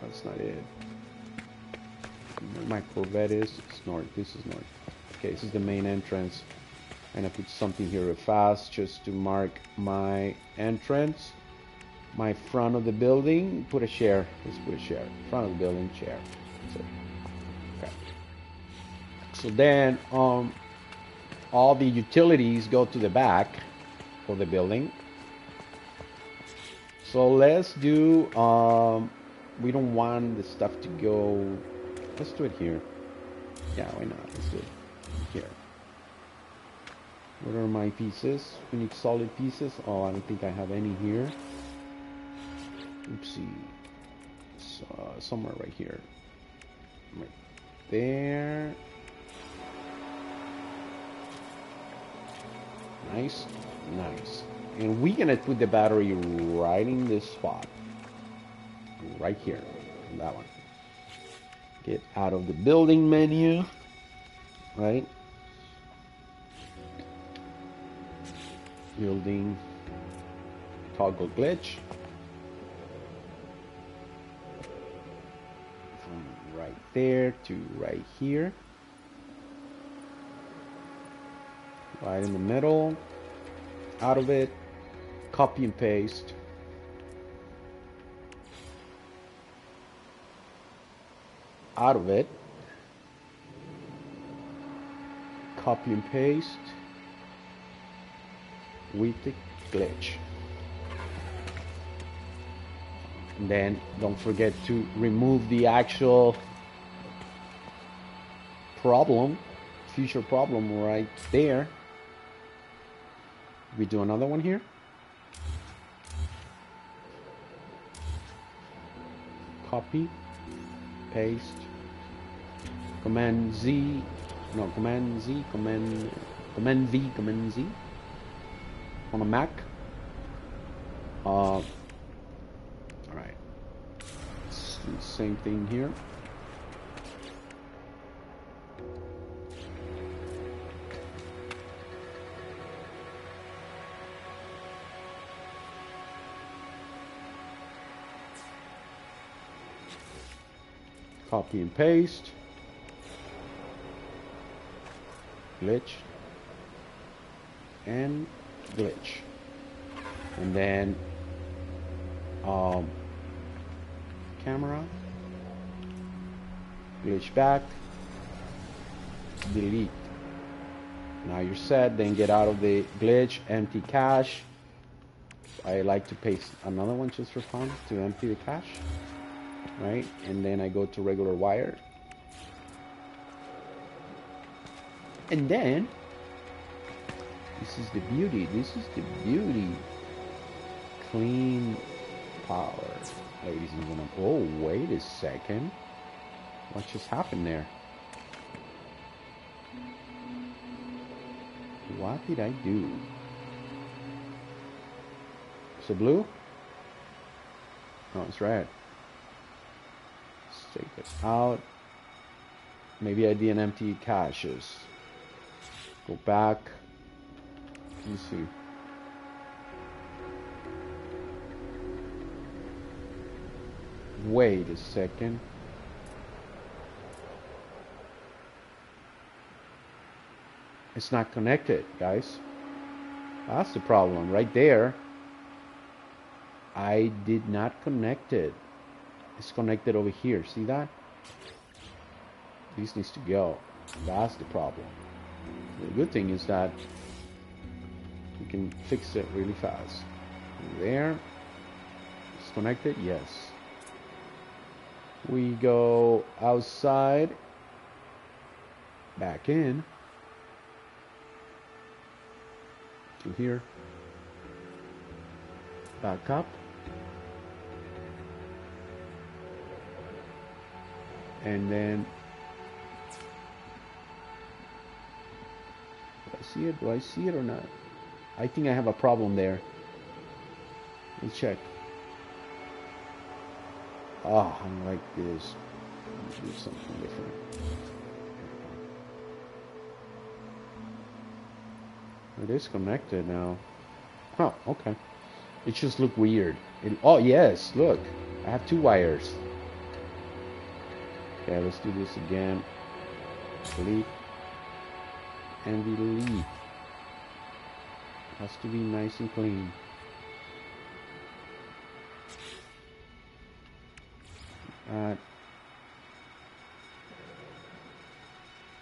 That's not it. Where my Corvette is, it's north. This is north. Okay, this is the main entrance. And I put something here real fast just to mark my entrance. My front of the building. Put a chair. Let's put a chair. Front of the building, chair. So, okay. So then, all the utilities go to the back of the building. So let's do, we don't want the stuff to go, let's do it here. Yeah, why not? Let's do it here. What are my pieces? We need solid pieces. Oh, I don't think I have any here. Oopsie. So, somewhere right here. Right there. Nice, nice. And we're gonna put the battery right in this spot. Right here. That one. Get out of the building menu. Right? Building. Toggle glitch. From right there to right here. Right in the middle. Out of it. Copy and paste. Out of it. Copy and paste. With the glitch. And then don't forget to remove the actual problem, future problem right there. We do another one here. Copy, paste, Command Z, no, Command Z, Command V, Command Z on a Mac. All right, let's do the same thing here. Copy and paste. Glitch. And glitch. And then camera. Glitch back. Delete. Now you're set. Then get out of the glitch. Empty cache. I like to paste another one just for fun to empty the cache. Right, and then I go to regular wire, and then this is the beauty. Clean power, ladies and gentlemen. Oh, wait a second, what just happened there? What did I do? Is it blue? No, it's red. Take this out. Maybe I didn't empty caches. Go back. Let me see. Wait a second. It's not connected, guys. That's the problem right there. I did not connect it. It's connected over here. See that? This needs to go. That's the problem. The good thing is that we can fix it really fast. There. It's connected. Yes. We go outside. Back in. to here. Back up. And then do I see it? Do I see it or not? I think I have a problem there. Let's check. Oh, I'm like this. Let's do something different. It is connected now. Huh, okay. It just look weird. Oh, yes, look. I have 2 wires. Okay, let's do this again. Delete. And delete. Has to be nice and clean.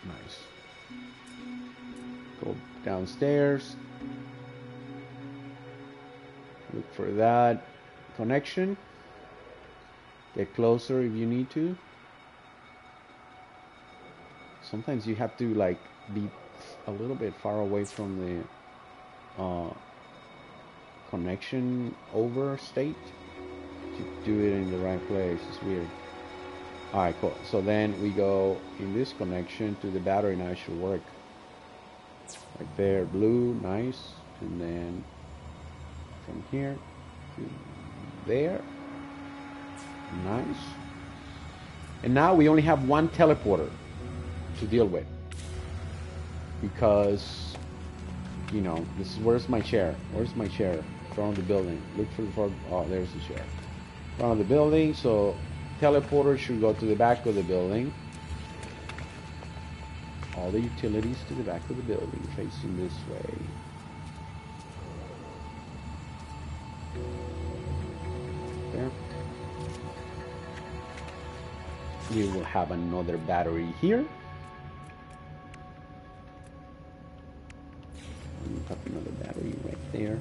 Nice. Go downstairs. Look for that connection. Get closer if you need to. Sometimes you have to like be a little bit far away from the connection over state to do it in the right place. It's weird. Alright, cool. So then we go in this connection to the battery. Now it should work. Right there, blue, nice. And then from here to there, nice. And now we only have 1 teleporter to deal with, because you know this is, where's my chair? Where's my chair? Front of the building. Look for oh, there's the chair. Front of the building. So teleporter should go to the back of the building. All the utilities to the back of the building, facing this way. There. We will have another battery here. We have another battery right there.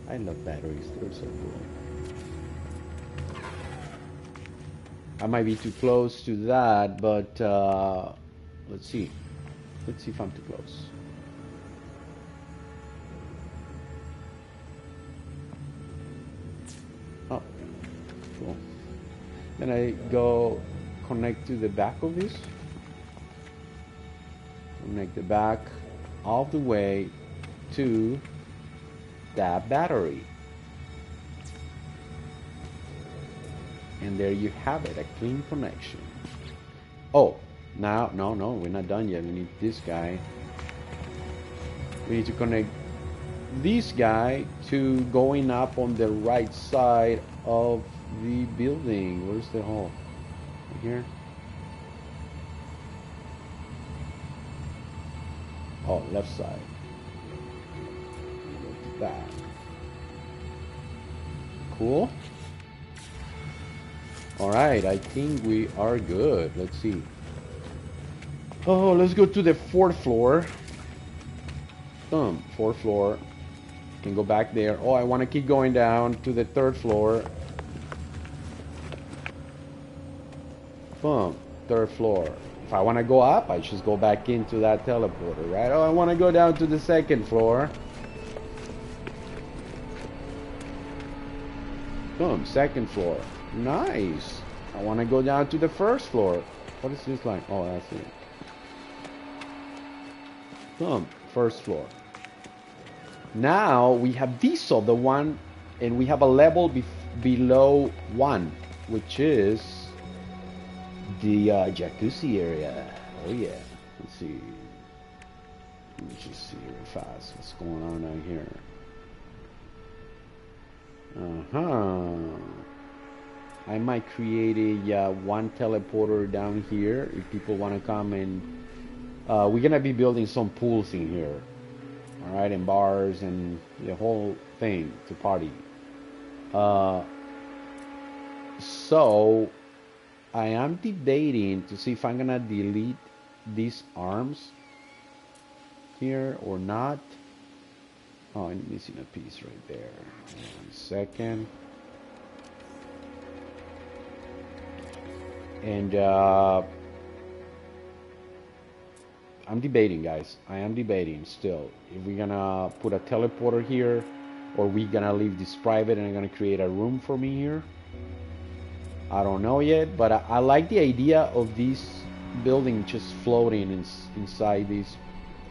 I love batteries, they're so cool. I might be too close to that, but let's see. Let's see if I'm too close. Oh, cool. Then I go connect to the back of this. Connect the back all the way to that battery. And there you have it, a clean connection. Oh, now, no, we're not done yet. We need this guy. We need to connect this guy to going up on the right side of the building. Where's the hole? Right here? Oh, left side. Go to that. Cool. Alright, I think we are good. Let's see. Oh, let's go to the 4th floor. 4th floor. Can go back there. Oh, I want to keep going down to the 3rd floor. Boom. 3rd floor. If I want to go up, I just go back into that teleporter, right? Oh, I want to go down to the 2nd floor. Boom. 2nd floor. Nice. I want to go down to the 1st floor. What is this line? Oh, that's it. Boom. 1st floor. Now we have this other one, and we have a level below 1, which is the jacuzzi area. Oh yeah. Let's see. Let me just see real fast what's going on out here. I might create a 1 teleporter down here if people want to come and we're gonna be building some pools in here, all right, and bars and the whole thing to party. So I am debating to see if I'm gonna delete these arms here or not. Oh, I'm missing a piece right there. 1 second. And I'm debating, guys. I am debating still if we're gonna put a teleporter here, or we're gonna leave this private and I'm gonna create a room for me here. I don't know yet, but I like the idea of this building just floating inside this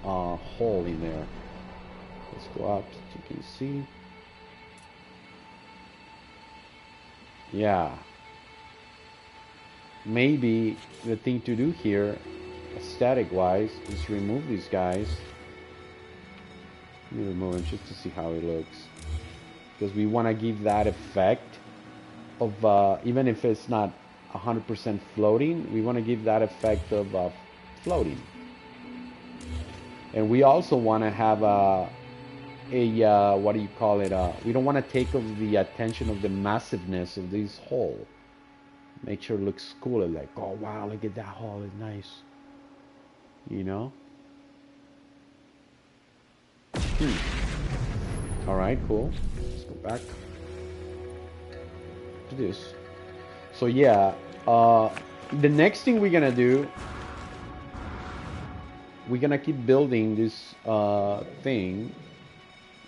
hole in there. Let's go up so you can see. Yeah. Maybe the thing to do here, aesthetic wise, is remove these guys. Let me remove them just to see how it looks, because we want to give that effect of even if it's not 100% floating, we want to give that effect of floating. And we also want to have what do you call it, we don't want to take of the attention of the massiveness of this hole. Make sure it looks cool, like, oh wow, look at that hole, it's nice, you know. All right, cool. Let's go back to this. So yeah, the next thing we're gonna do, we're gonna keep building this thing.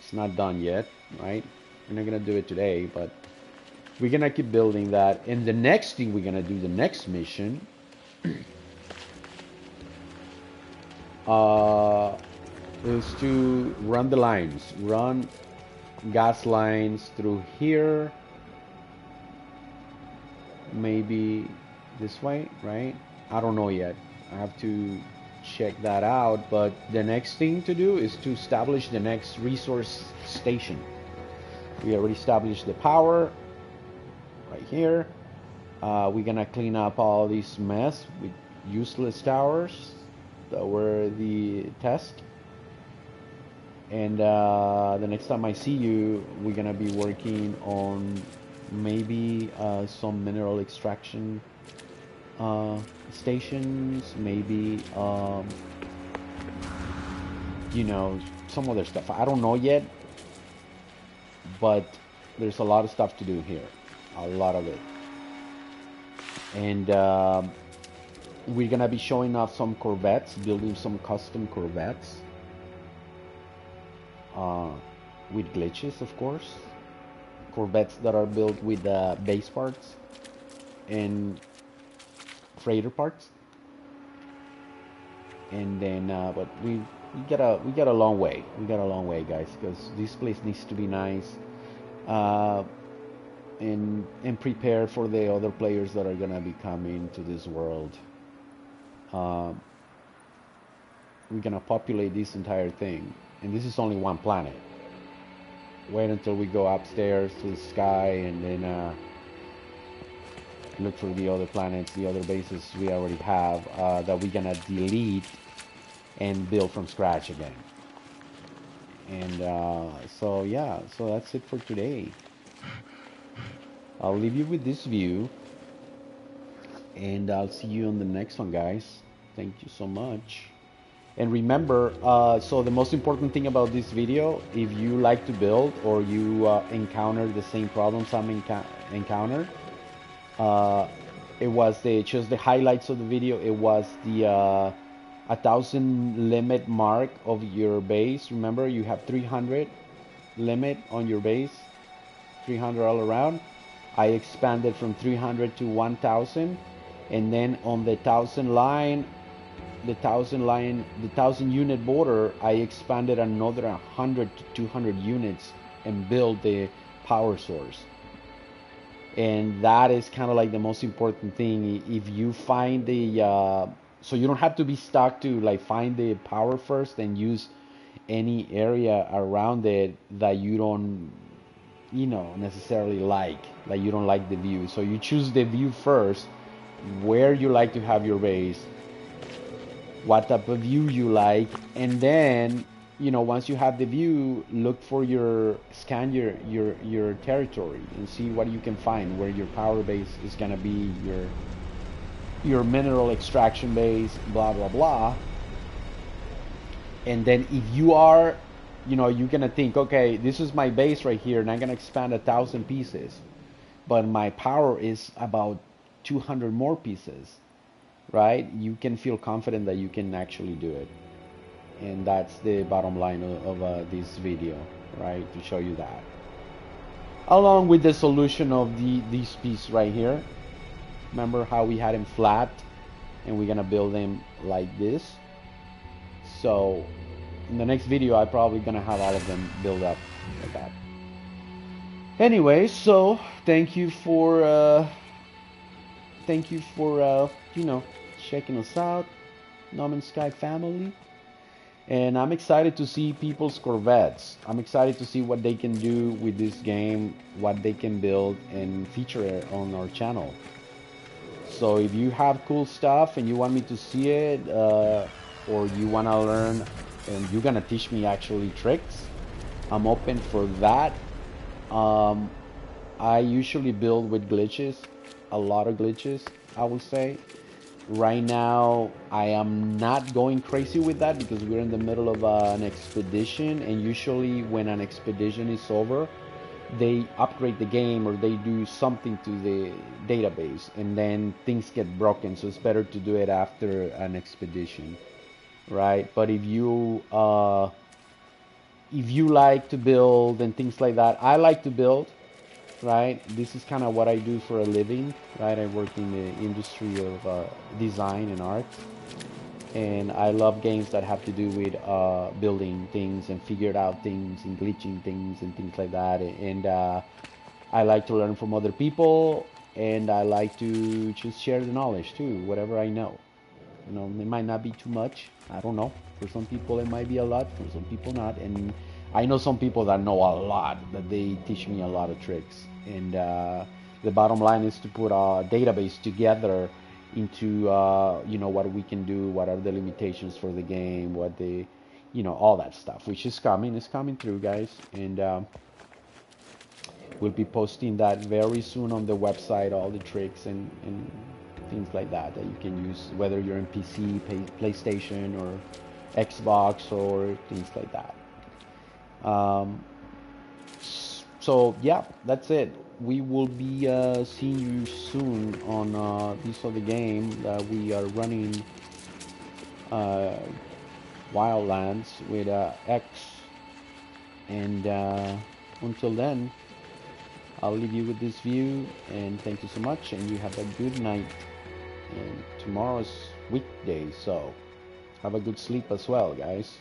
It's not done yet, right? We're not gonna do it today, but we're gonna keep building that. And the next thing we're gonna do, the next mission, is to run the lines, run gas lines through here. Maybe this way, right? I don't know yet. I have to check that out. But the next thing to do is to establish the next resource station. We already established the power right here. We're gonna clean up all this mess with useless towers that were the test. And the next time I see you, we're gonna be working on maybe some mineral extraction stations, maybe you know, some other stuff. I don't know yet, but there's a lot of stuff to do here, a lot of it. And we're gonna be showing off some Corvettes, building some custom Corvettes with glitches, of course. Corvettes that are built with base parts and freighter parts. And then, but we got a long way. We got a long way, guys, because this place needs to be nice, and prepare for the other players that are gonna be coming to this world. We're gonna populate this entire thing, and this is only one planet. Wait until we go upstairs to the sky, and then look for the other planets, the other bases we already have, that we're gonna delete and build from scratch again. And so yeah, so that's it for today. I'll leave you with this view, and I'll see you on the next one, guys. Thank you so much. And remember, so the most important thing about this video, if you like to build or you encounter the same problems I'm encountered, it was just the highlights of the video. It was the 1,000 limit mark of your base. Remember, you have 300 limit on your base, 300 all around. I expanded from 300 to 1,000, and then on the 1,000 line, the 1,000 unit border, I expanded another 100 to 200 units and built the power source. And that is kind of like the most important thing. If you find the so you don't have to be stuck to like find the power first and use any area around it that you don't, you know, necessarily like you don't like the view. So you choose the view first, where you like to have your base, what type of view you like, and then, you know, once you have the view, look for scan your territory and see what you can find, where your power base is gonna be, your mineral extraction base, blah blah blah. And then if you are, you know, you're gonna think, okay, this is my base right here, and I'm gonna expand 1,000 pieces, but my power is about 200 more pieces. right? You can feel confident that you can actually do it. And that's the bottom line of this video, right? To show you that. Along with the solution of this piece right here. Remember how we had him flat and we're gonna build him like this. So in the next video, I'm probably gonna have all of them build up like that. Anyway, so thank you for you know, checking us out, Nomanssky family. And I'm excited to see people's Corvettes. I'm excited to see what they can do with this game, what they can build and feature on our channel. So if you have cool stuff and you want me to see it, or you want to learn and you're gonna teach me actually tricks, I'm open for that. I usually build with glitches, a lot of glitches, I would say. Right now, I am not going crazy with that because we're in the middle of an expedition, and usually when an expedition is over, they upgrade the game or they do something to the database, and then things get broken. So it's better to do it after an expedition, right? But if you like to build and things like that, I like to build. Right, this is kind of what I do for a living, right? I work in the industry of design and art, and I love games that have to do with building things and figured out things and glitching things and things like that. And I like to learn from other people, and I like to just share the knowledge too, whatever I know. You know, it might not be too much, I don't know. For some people it might be a lot, for some people not. And I know some people that know a lot, that they teach me a lot of tricks. And the bottom line is to put a database together into you know, what we can do, what are the limitations for the game, what the, you know, all that stuff, which is coming. It's coming through, guys. And we'll be posting that very soon on the website, all the tricks and things like that that you can use, whether you're in PC, PlayStation, or Xbox, or things like that. So yeah, that's it. We will be seeing you soon on this other game that we are running, Wildlands with X. And until then, I'll leave you with this view, and thank you so much, and you have a good night. And tomorrow's weekday, so have a good sleep as well, guys.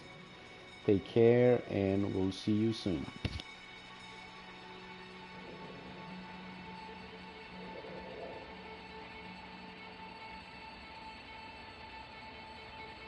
Take care, and we'll see you soon.